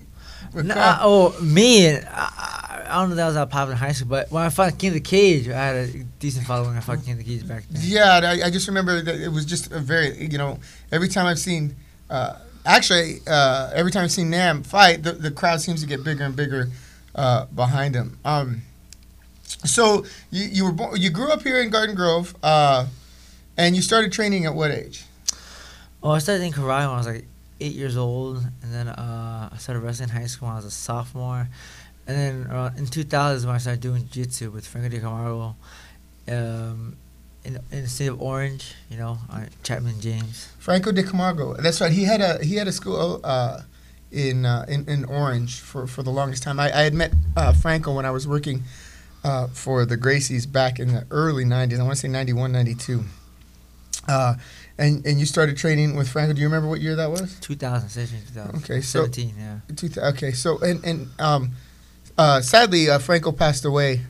recall. I don't know if that was how popular in high school, but when I fought King of the Cage, I had a decent following. I fought King of the Cage back then. Yeah, I just remember that it was just a very, every time I've seen, every time I've seen Nam fight, the crowd seems to get bigger and bigger behind him. So you grew up here in Garden Grove, and you started training at what age? Oh, I started in karate when I was like 8 years old, and then I started wrestling in high school when I was a sophomore, and then in 2000 when I started doing jiu-jitsu with Franco de Camargo, in the city of Orange, Chapman James. Franco de Camargo, that's right. He had a school in Orange for the longest time. I had met Franco when I was working for the Gracies back in the early 90s. I want to say 91, 92. And you started training with Franco. Do you remember what year that was? 2000. Okay, so 17, yeah. Okay, so sadly, Franco passed away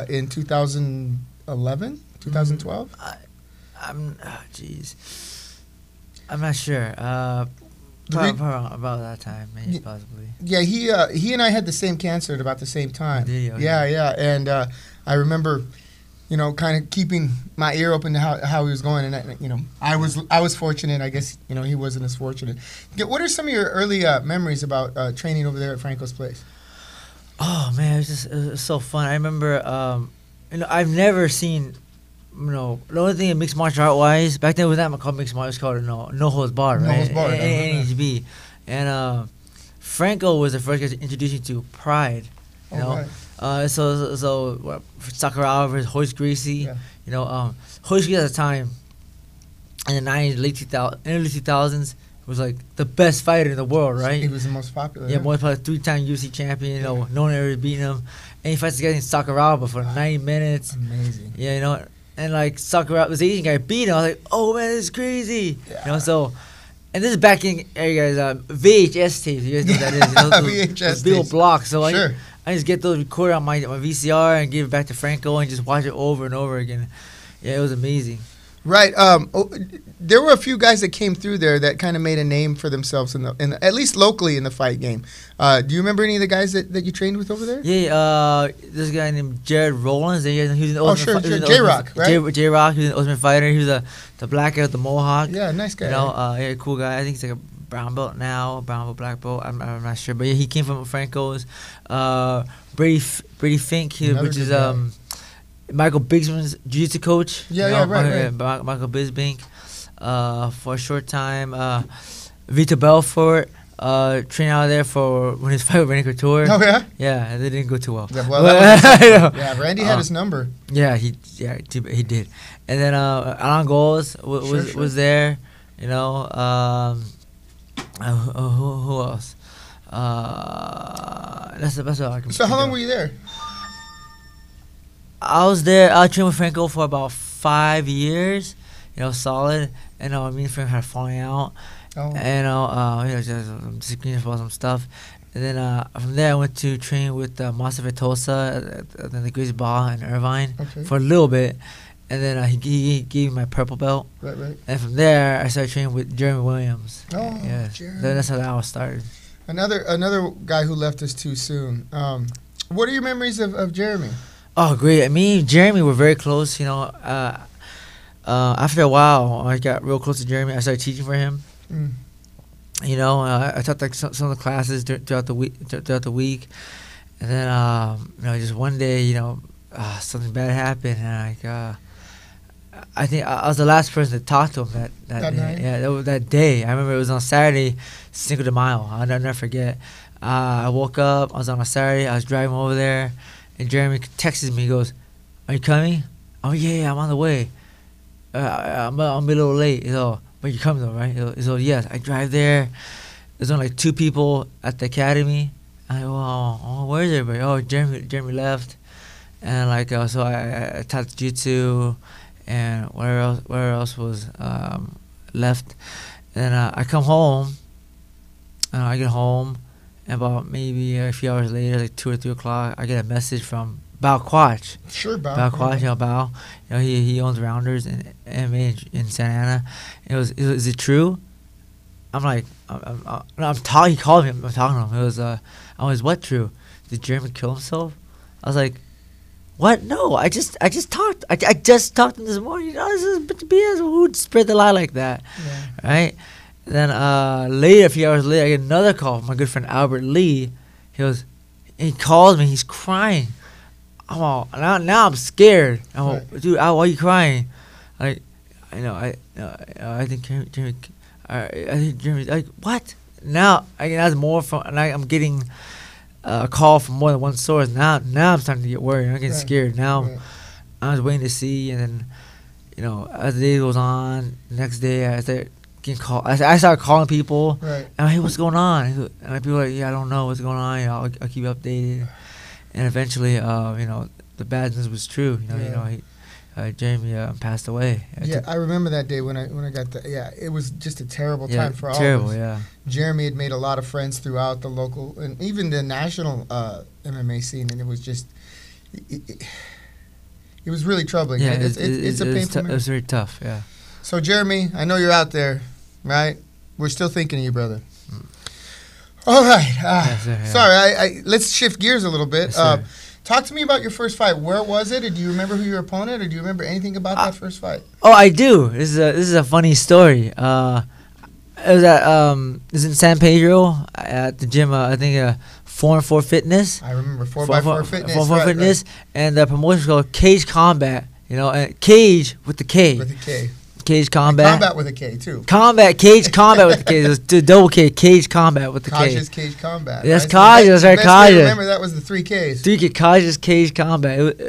in 2011, 2012. I'm not sure. About that time, maybe possibly. Yeah, he and I had the same cancer at about the same time. Yeah, and I remember, kind of keeping my ear open to how he was going, and I was fortunate. I guess he wasn't as fortunate. What are some of your early memories about training over there at Franco's place? Oh man, it was so fun. I remember, I've never seen. The only thing in mixed martial art wise back then was not called mixed martial arts, called no holds barred, right? No holds barred. NHB, and Franco was the first guy to introduce me to Pride. Right. So Sakuraba versus Hoist Gracie. Yeah. Hoist Gracie at the time in the 90s, early 2000s was like the best fighter in the world, right? He was the most popular. Yeah, most popular, 3-time UFC champion. No one ever beating him, and he fights this guy named Sakuraba for 90 minutes. Amazing. Yeah, And like Sakuraba, this Asian guy beat him. I was like, oh man, this is crazy. Yeah. And this is back in, hey guys, VHS tapes. You guys know what that is. VHS those big old blocks. So sure. I just get those recorded on my VCR and give it back to Franco and just watch it over and over again. Yeah, it was amazing. Right. There were a few guys that came through there that kind of made a name for themselves at least locally in the fight game. Do you remember any of the guys that you trained with over there? Yeah. This guy named Jared Rollins. He was an Ultimate J-Rock, right? J-Rock. He was an Ultimate Fighter. He was the black guy with the mohawk. Yeah, nice guy. Yeah, cool guy. I think he's like a brown belt now, brown belt, black belt. I'm not sure, but yeah, he came from Franco's. Brady Fink, which is Michael Bigsman's jiu-jitsu coach. Right. Michael Bisbink. For a short time, Vito Belfort trained out there for when his fight with Randy Couture. Oh yeah. Yeah, they didn't go too well. Yeah, well, Randy had his number. Yeah, he did. And then Alan Goles was there. Who else? That's the best I can. So how long were you there? I was there. I trained with Franco for about 5 years. Solid. And me and Franco had a falling out. Oh. And just disagreeing about some stuff. And then from there, I went to train with Master Vitosa at the Gracie Ball in Irvine for a little bit. And then he gave me my purple belt. Right. And from there, I started training with Jeremy Williams. Oh, yeah. Jeremy. That's how that all started. Another guy who left us too soon. What are your memories of Jeremy? Oh, great. Me and Jeremy were very close. After a while, I got real close to Jeremy. I started teaching for him. You know, I taught like some of the classes throughout the week, and then you know, just one day, you know, something bad happened, and like I think I was the last person to talk to him that day. night? Yeah, that day. I remember it was on Saturday, Cinco de Mayo. I'll never forget. I woke up. I was on a Saturday. I was driving over there, and Jeremy texts me. He goes, "Are you coming?" "Oh yeah, I'm on the way. I'm a little late." He's all, "But you coming though, right?" He's all, "Yes." I drive there. There's only like 2 people at the academy. I go, "Oh, where's everybody?" "Oh, Jeremy left." And like so I taught jiu-jitsu and where else was left. And I come home. I get home, and about maybe a few hours later, like 2 or 3 o'clock, I get a message from Bao Quach. Sure, Bao. Bao Quach, you know, Bao. You know, he owns Rounders and MMA in Santa Ana. It was, "Is it true?" I'm like, I'm talking. He called me. I'm talking to him. It was, I was, "What true? Did Jeremy kill himself?" I was like, "What? No, I just talked. I just talked to him this morning. You know, this is a bit of BS. Who would spread the lie like that?" Yeah. Right? Then later, a few hours later, I get another call from my good friend Albert Lee. He calls me. He's crying. I'm all, now I'm scared. I'm all, Right. "Dude, why are you crying?" I think Jeremy. I think Jeremy. Like, what? Now I can ask more from. And I'm getting a call from more than one source. Now I'm starting to get worried. I'm getting scared. Now I was waiting to see, and then, you know, as the day goes on, the next day I started getting called. I started calling people. Right. And "Hey, what's going on?" And people are like, "Yeah, I don't know what's going on. You know, I'll keep you updated." And eventually, you know, the bad news was true. You know, Jeremy passed away. I remember that day when I got the. Yeah, it was just a terrible Yeah, time for all terrible, of us. yeah. Jeremy had made a lot of friends throughout the local and even the national MMA scene, and it was just. It was really troubling. Yeah, it's a painful. It was very tough. Yeah. So Jeremy, I know you're out there, right? We're still thinking of you, brother. All right. Yes, sir, yeah. Sorry, let's shift gears a little bit. Yes, sir. Talk to me about your first fight. Where was it? Or do you remember who your opponent? Or do you remember anything about that first fight? Oh, I do. This is a funny story. It was in San Pedro at the gym. I think 4-4 Fitness. I remember 4x4 Fitness. 4x4 Fitness, and the promotion called Cage Combat. You know, and Cage with the K. With a K. Cage Combat. And combat with a K too. Cage Combat with the K. It was the double K. Cage Combat with the K. Kaja's Cage Combat. Yes, right? Kaja. That's right, Kaja. Remember that was the 3 Ks. 3K. Kaja's Cage Combat.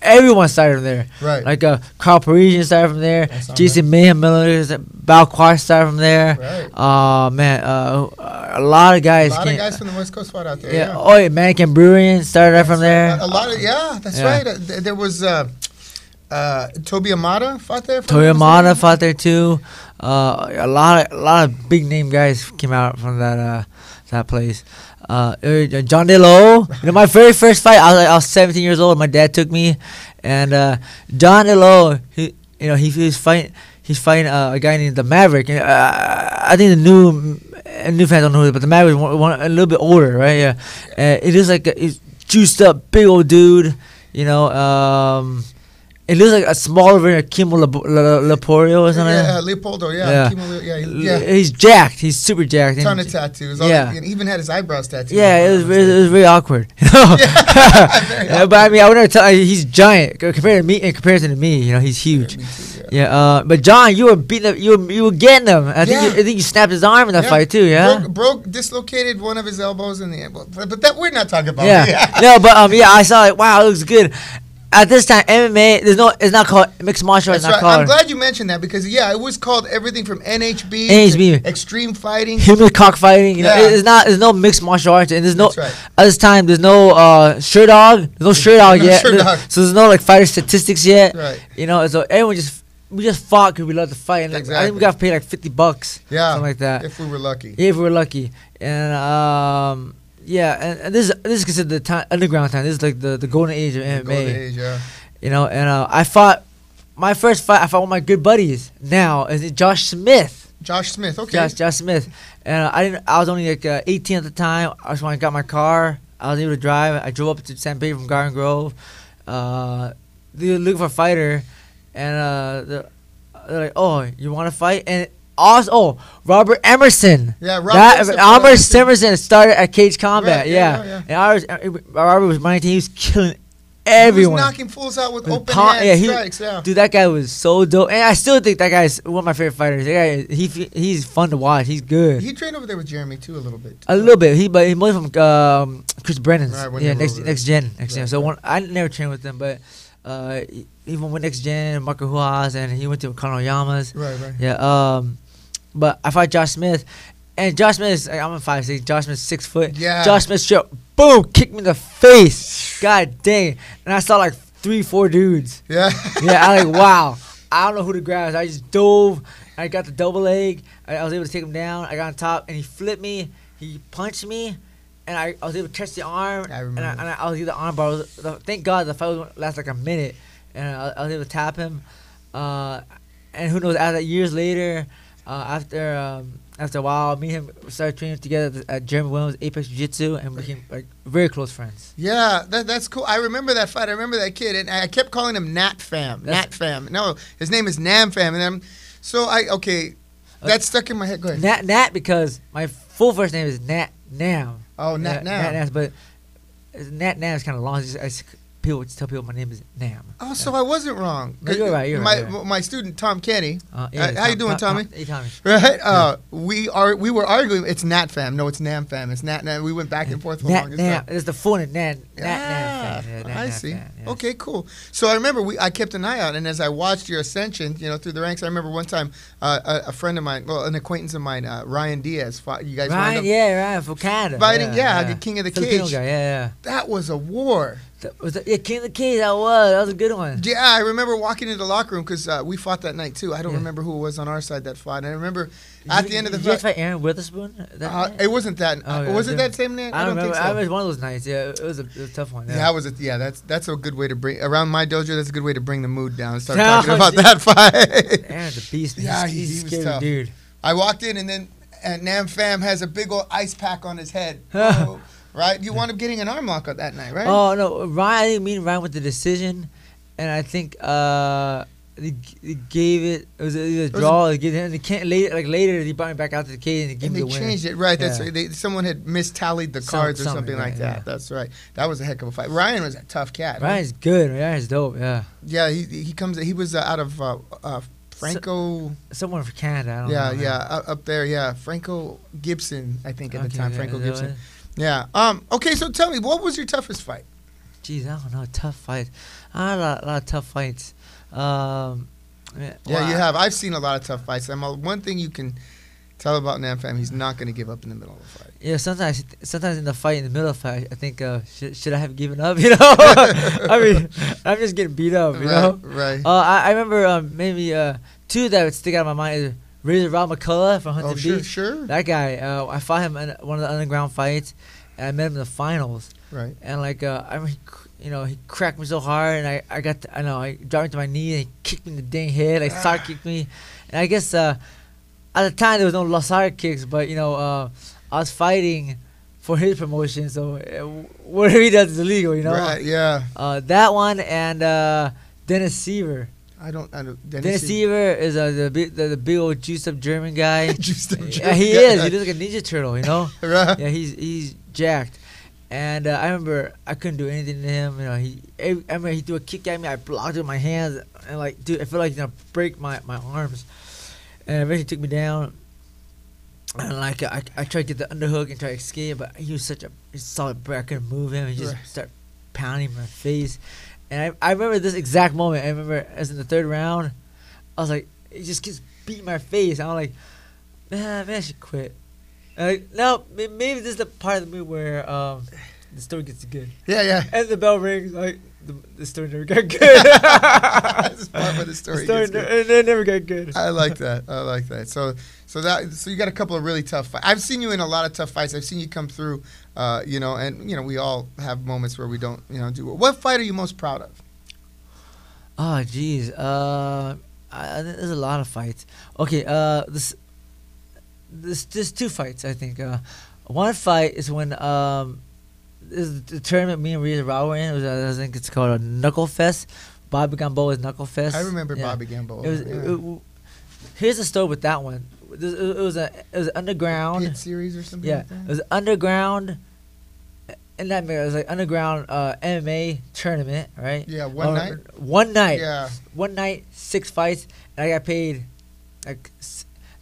Everyone started from there. Right. Like Carl Parisian started from there. That's Jason Mayhem Miller, Bao Quach started from there. Right. Man, a lot of guys. A lot of guys from the West Coast fought out there. Yeah. Oh, yeah. Mannequin Brewing started right from there. A lot of that's right. There was Toby Amada fought there. Toby Amada fought there too. A lot of big name guys came out from that place. John DeLo. You know, my very first fight, I was 17 years old. My dad took me, and John DeLo, he's fighting a guy named the Maverick. I think the new fans don't know who it is, but the Maverick was a little bit older, right? Yeah, it is like he's juiced up, big old dude. You know, it looks like a smaller version of Kimo Leporio or something. Yeah, Leopoldo. Yeah. Yeah. He's jacked. He's super jacked. Ton of tattoos. Yeah. He even had his eyebrows tattooed. Yeah, it was very awkward. Yeah, but I mean, I would never tell you, he's giant compared to me. In comparison to me, you know, he's huge. Me too, yeah. But John, you were beating him. You were getting him. I think you snapped his arm in that fight too. Yeah. Dislocated one of his elbows in the elbow. But that we're not talking about. Yeah. No, but I saw like, wow, it looks good. At this time, MMA, it's not called mixed martial arts. That's right. I'm glad you mentioned that because it was called everything from NHB to extreme fighting, human cockfighting. You know, there's no mixed martial arts, and there's no at this time there's no sure dog. There's no sure dog yet. So there's no like fighter statistics yet. Right. You know, so everyone we just fought because we loved to fight. And I think we got paid like $50. Yeah. Something like that. If we were lucky. Yeah, if we were lucky, and and this is considered the time, underground time. This is like the golden age of MMA. Golden age, yeah. You know, and I fought my first fight. I fought with my good buddies. Now is it Josh Smith? Josh Smith, okay. Josh Smith, and I was only like 18 at the time. I just when I got my car, I was able to drive. I drove up to San Pedro from Garden Grove. They were looking for a fighter, and they're like, "Oh, you want to fight?" And Also, Robert Emerson. Yeah, Robert Emerson started at Cage Combat. Right, yeah. And Robert was my team. He was killing everyone. He was knocking fools out with open hand strikes. Dude, that guy was so dope. And I still think that guy's one of my favorite fighters. That guy, he's fun to watch. He's good. He trained over there with Jeremy too a little bit. A little bit. But he moved from Chris Brennan's. Right, yeah, next gen. So I never trained with them, but he went with Next Gen, Marco Huas, and he went to Conor Yama's. Right. Yeah. But I fought Josh Smith, and Josh Smith is, I'm a 5'6". Josh Smith's 6 foot. Yeah. Josh Smith straight boom, kicked me in the face. God dang. And I saw like 3-4 dudes. Yeah. Yeah, I like, wow. I don't know who to grab. I just dove. I got the double leg. I was able to take him down. I got on top, and he flipped me. He punched me, and I was able to catch the arm. I remember. And I was able to arm bar. Thank God the fight was last like a minute, and I was able to tap him. And who knows? After years later, after a while, me and him started training together at Jeremy Williams Apex Jiu-Jitsu, and became like very close friends. Yeah, that's cool. I remember that fight. I remember that kid, and I kept calling him Nat Fam. No, his name is Nam Fam, and that stuck in my head. Go ahead. Nat because my full first name is Nat Nam. Oh, Nat Nam. Nat Nam, but Nat Nam is kind of long. People tell people my name is Nam. Oh, so I wasn't wrong. No, you're right. My student Tom Kenny. How you doing, Tommy? Hey, Tommy. Right. We were arguing. It's Nat Fam. No, it's Nam Fam. It's Nat Nam. We went back and forth for Nat long. Nam. It's the full name. Nat Nam. I see. Okay, cool. So I remember I kept an eye out, and as I watched your ascension, through the ranks, I remember one time a friend of mine, an acquaintance of mine, Ryan Diaz, fought. You guys Ryan from Canada. Fighting, the King of the Filipino Cage. Guy, yeah. That was a war. King of the Cage, that was a good one. Yeah, I remember walking into the locker room because we fought that night too. I don't remember who it was on our side that fought. And I remember at the end of the fight. Did you fight Aaron Witherspoon? It wasn't that. Was it that same night? I don't think so. It was one of those nights. Yeah, it was a tough one. Yeah, that's a good way to bring around my dojo. That's a good way to bring the mood down and start talking about that fight. Aaron's a beast. Yeah, he's was scary, tough. dude. I walked in and then Nam Pham has a big old ice pack on his head. Right? You wound up getting an arm lock that night, right? Oh, no. Ryan, I didn't mean Ryan with the decision. And I think they gave it was a draw. Later, they brought me back out to the cage and they gave me the win. And they changed it, right. That's right. Someone had mistallied the cards or something like that. Yeah. That's right. That was a heck of a fight. Ryan was a tough cat. Ryan's good. Ryan's dope, yeah. Yeah, he was out of Franco. Someone from Canada, I don't know. Yeah, up there, yeah. Franco Gibson, I think at the time. Franco Gibson. Yeah. Okay, so tell me, what was your toughest fight? Jeez, I don't know. Tough fight. I had a lot of tough fights. You have. I've seen a lot of tough fights. One thing you can tell about Nam Pham, he's not going to give up in the middle of the fight. Yeah, sometimes in the fight, in the middle of the fight, I think, should I have given up? I mean, I'm just getting beat up. You know. Right. I remember maybe two that would stick out of my mind is Razor Rob McCullough from Huntington Beach. Sure. That guy, I fought him in one of the underground fights, and I met him in the finals. Right. And I mean, he cracked me so hard, and I dropped into my knee, and he kicked me in the dang head, side kicked me, and I guess at the time there was no side kicks, but I was fighting for his promotion, so whatever he does is illegal, Right. Yeah. That one and Dennis Seaver. I don't. Dennis Seaver is the big old juiced up German guy. Juiced up German. Yeah, he is. He looks like a Ninja Turtle, Right. Yeah, he's jacked. And I remember I couldn't do anything to him. I remember he threw a kick at me. I blocked it with my hands, and dude, I felt like break my arms. And eventually he took me down. And I tried to get the underhook and try to escape, but he was such a solid break. I couldn't move him. He just started pounding my face. And I remember this exact moment. I remember as in the third round, I was like, he just keeps beating my face. I'm like, man, I should quit. No, maybe this is the part of the movie where the story gets good. Yeah. And the bell rings, the story never got good. That's part where the story gets good. It never got good. I like that. So you got a couple of really tough fights. I've seen you in a lot of tough fights. I've seen you come through, and we all have moments where we don't, do well. What fight are you most proud of? Oh, geez. There's a lot of fights. Okay, there's two fights, I think. One fight is when is the tournament me and Reza Rao were in. I think it's called a Knuckle Fest. Bobby Gamboa's Knuckle Fest. I remember Bobby Gamboa. Here's the story with that one. it was an underground Pit series or something. Yeah, like that? it was underground. In that it was like underground MMA tournament, right? Yeah, one night. One night. Yeah. One night, 6 fights, and I got paid like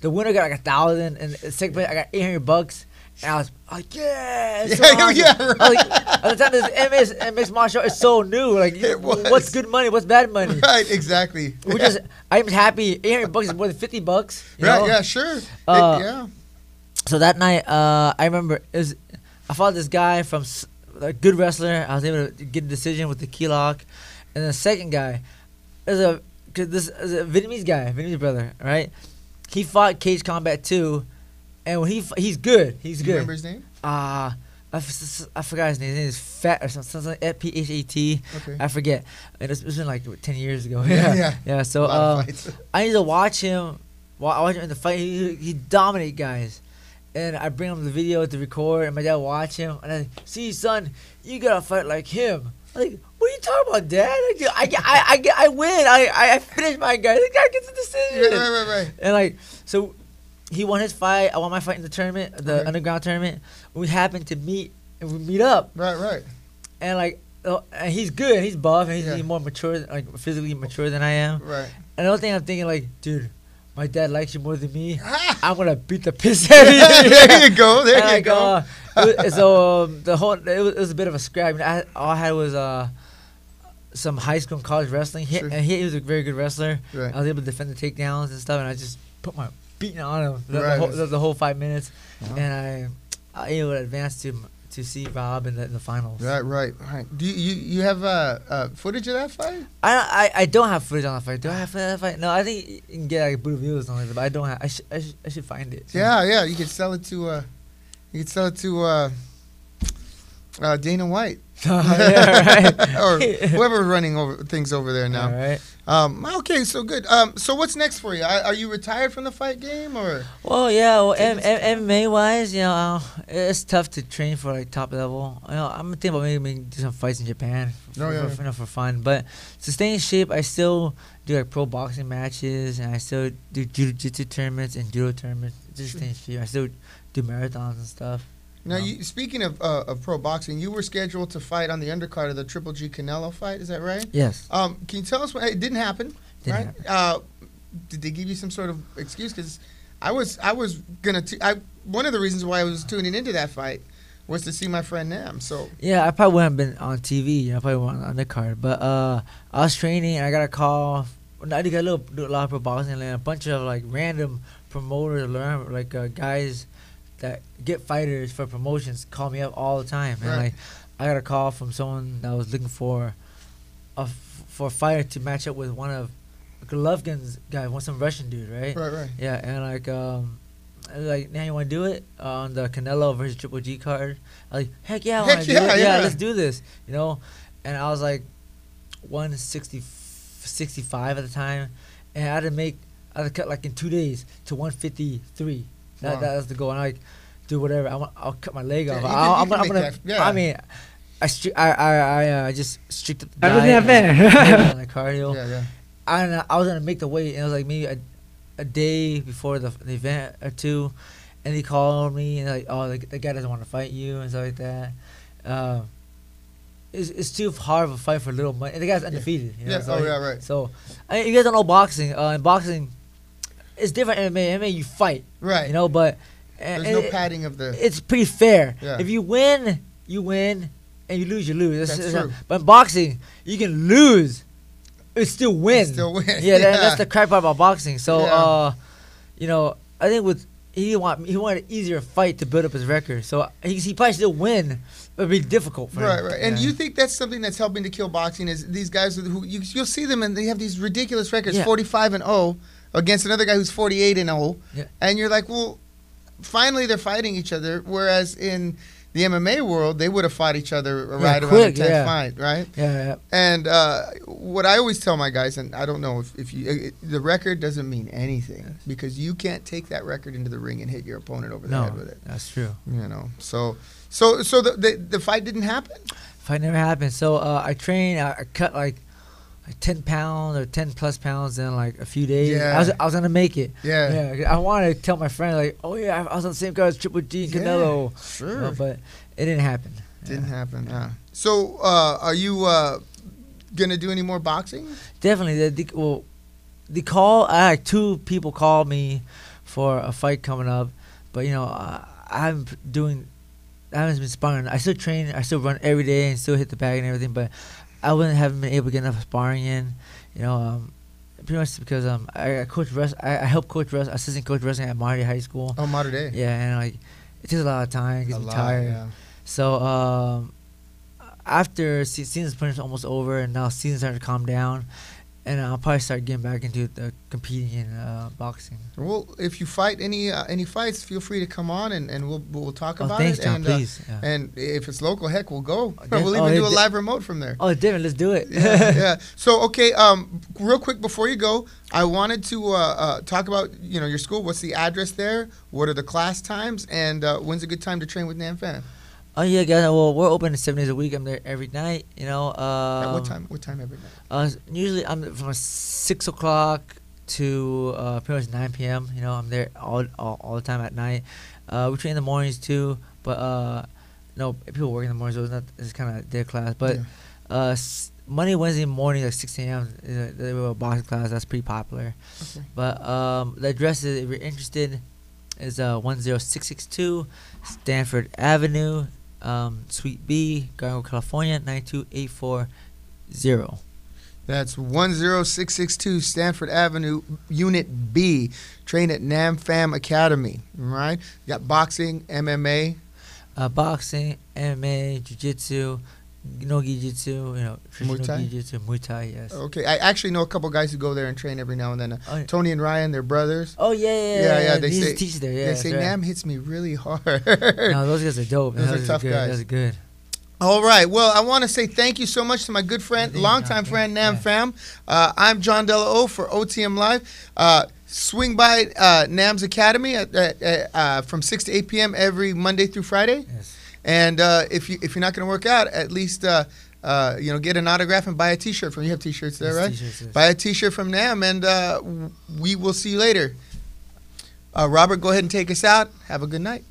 the winner got like 1,000, and the second place I got $800. And I was like, yeah, it's so awesome. Yeah, right. I was like, at the time, this mixed martial art is so new. Like, what's good money? What's bad money? Right, exactly. I'm happy. $800 is more than $50. You right? know? Yeah, sure. Yeah. So that night, I remember I fought this guy from a good wrestler. I was able to get a decision with the key lock, and the second guy is a Vietnamese guy, Vietnamese brother, right? He fought Cage Combat too. And when he's good. He's good. You remember his name? I forgot his name. His name is Fat or something like Phat. Okay. I forget. And it's been like 10 years ago. Yeah. So I need to watch him. I watch him in the fight. He dominated guys. And I bring him the video to record, and my dad watch him. And I see, son, you gotta fight like him. I'm like, what are you talking about, Dad? I win. I finish my guy. The guy gets a decision. Right. And like, so. He won his fight. I won my fight in the tournament, the underground tournament. We happened to meet, and we meet up. Right. And like, and he's good. He's buff, and he's more mature, like physically mature than I am. Right. And the only thing I'm thinking, like, dude, my dad likes you more than me. I'm gonna beat the piss out of you. There you go. There you go. So it was a bit of a scrap. I mean, all I had was some high school and college wrestling. And he was a very good wrestler. Right. I was able to defend the takedowns and stuff, and I just put my beating on him the whole 5 minutes, and I able to advance to see Rob in the finals. Right. Do you have footage of that fight? I don't have footage on that fight. Do I have footage on that fight? No, I think you can get like Buddha views on it, but I don't have. I should find it. Yeah. You could sell it to Dana White. Right. Or whoever's running things over there now. All right. Okay, so good. So what's next for you? Are you retired from the fight game, or? Well, yeah. Well, MMA wise, it's tough to train for like top level. I'm thinking about maybe do some fights in Japan for fun. But to stay in shape, I still do like pro boxing matches, and I still do jiu-jitsu tournaments and judo tournaments. Just stay in shape. I still do marathons and stuff. Now, speaking of pro boxing, you were scheduled to fight on the undercard of the Triple G Canelo fight. Is that right? Yes. Can you tell us it didn't happen? Didn't happen. Did they give you some sort of excuse? Because I was gonna. One of the reasons why I was tuning into that fight was to see my friend Nam. So yeah, I probably wouldn't have been on TV. I probably went on the undercard. But I was training, and I got a call. I did a lot of pro boxing, and a bunch of like random promoters, like guys that get fighters for promotions call me up all the time, and like I got a call from someone that was looking for a fighter to match up with one of Golovkin's guy, some Russian dude, right? Right. Yeah, and like now you want to do it on the Canelo versus Triple G card? I was like, heck yeah, I want to do it. Yeah, let's do this, And I was like 165 at the time, and I had to cut like in 2 days to 153. That was the goal. And I like, do whatever. I'll cut my leg off. I'm gonna. I mean, I just strict up the diet. And cardio. Yeah. I was gonna make the weight, and it was like maybe a day before the event or two, and he called me and like, oh, the guy doesn't want to fight you and stuff like that. It's too hard of a fight for little money. And the guy's undefeated. Right. So you guys don't know boxing. In boxing, it's different. MMA, you fight. Right. But there's no padding of the. It's pretty fair. Yeah. If you win, you win, and you lose, you lose. That's true. But in boxing, you can lose, but still win. Yeah, that's the crap part about boxing. So, I think he wanted an easier fight to build up his record. So he probably still win. It'd be difficult for him. Right. And you think that's something that's helping to kill boxing is these guys who you'll see them and they have these ridiculous records, 45-0 against another guy who's 48-0, and you're like, well, finally they're fighting each other. Whereas in the MMA world, they would have fought each other around the 10th fight, right? Yeah. And what I always tell my guys, and I don't know if you, the record doesn't mean anything because you can't take that record into the ring and hit your opponent over the head with it. That's true. So the fight didn't happen. Fight never happened. So I trained. I cut like like 10 pounds or 10 plus pounds in like a few days. Yeah. I was gonna make it. Yeah. I wanted to tell my friend like, oh yeah, I was on the same card as Triple G and Canelo. Sure. But it didn't happen. Didn't happen. Yeah. So are you gonna do any more boxing? Definitely. The call. I had 2 people call me for a fight coming up, but you know I haven't been sparring. I still train. I still run every day and still hit the bag and everything, but haven't been able to get enough sparring in. You know, pretty much because I coach I help coach assistant coach wrestling at Mater Dei High School. Oh, Mater Dei. Yeah, and like it takes a lot of time. Gets me tired. Yeah. So after season's pretty much almost over, and now season's starting to calm down, and I'll probably start getting back into competing in boxing. Well, if you fight any fights, feel free to come on and we'll talk about thanks, it. John, And please. Yeah. and if it's local, heck, we'll go. We'll even do a live remote from there. Oh, different. Let's do it. Yeah. So okay, real quick before you go, I wanted to talk about your school. What's the address there? What are the class times? And when's a good time to train with Nam Phan? Oh yeah, guys. Well, we're open 7 days a week. I'm there every night. You know. At what time? What time every night? Usually I'm from 6 o'clock to pretty much 9 p.m. You know, I'm there all the time at night. We train in the mornings too, but no, people work in the mornings, so it's kind of their class. But Monday, Wednesday morning, like 6 a.m. They have a boxing class. That's pretty popular. Okay. But the address, if you're interested, is 10662 Stanford Avenue, Suite B, Garden, California 92840. That's 10662 Stanford Avenue, Unit B. Train at Nam Phan Academy. All right. You got boxing, MMA. Boxing, MMA, jiu-jitsu, no-gi-jitsu, traditional Muay Thai? gi-jitsu, Muay Thai, yes. Okay. I actually know a couple guys who go there and train every now and then. Tony and Ryan, they're brothers. Oh, yeah. They They say, teach there, yeah. They say right. Nam hits me really hard. No, those guys are dope. Those are tough good. guys. Those are good. All right. Well, I want to say thank you so much to my good friend, longtime friend, Nam Phan. I'm John Della O for OTM Live. Swing by Nam's Academy from 6 to 8 p.m. every Monday through Friday. Yes. And if you're not going to work out, at least get an autograph and buy a T-shirt from. You have T-shirts there, right? T-shirts, yes. Buy a T-shirt from Nam, and we will see you later. Robert, go ahead and take us out. Have a good night.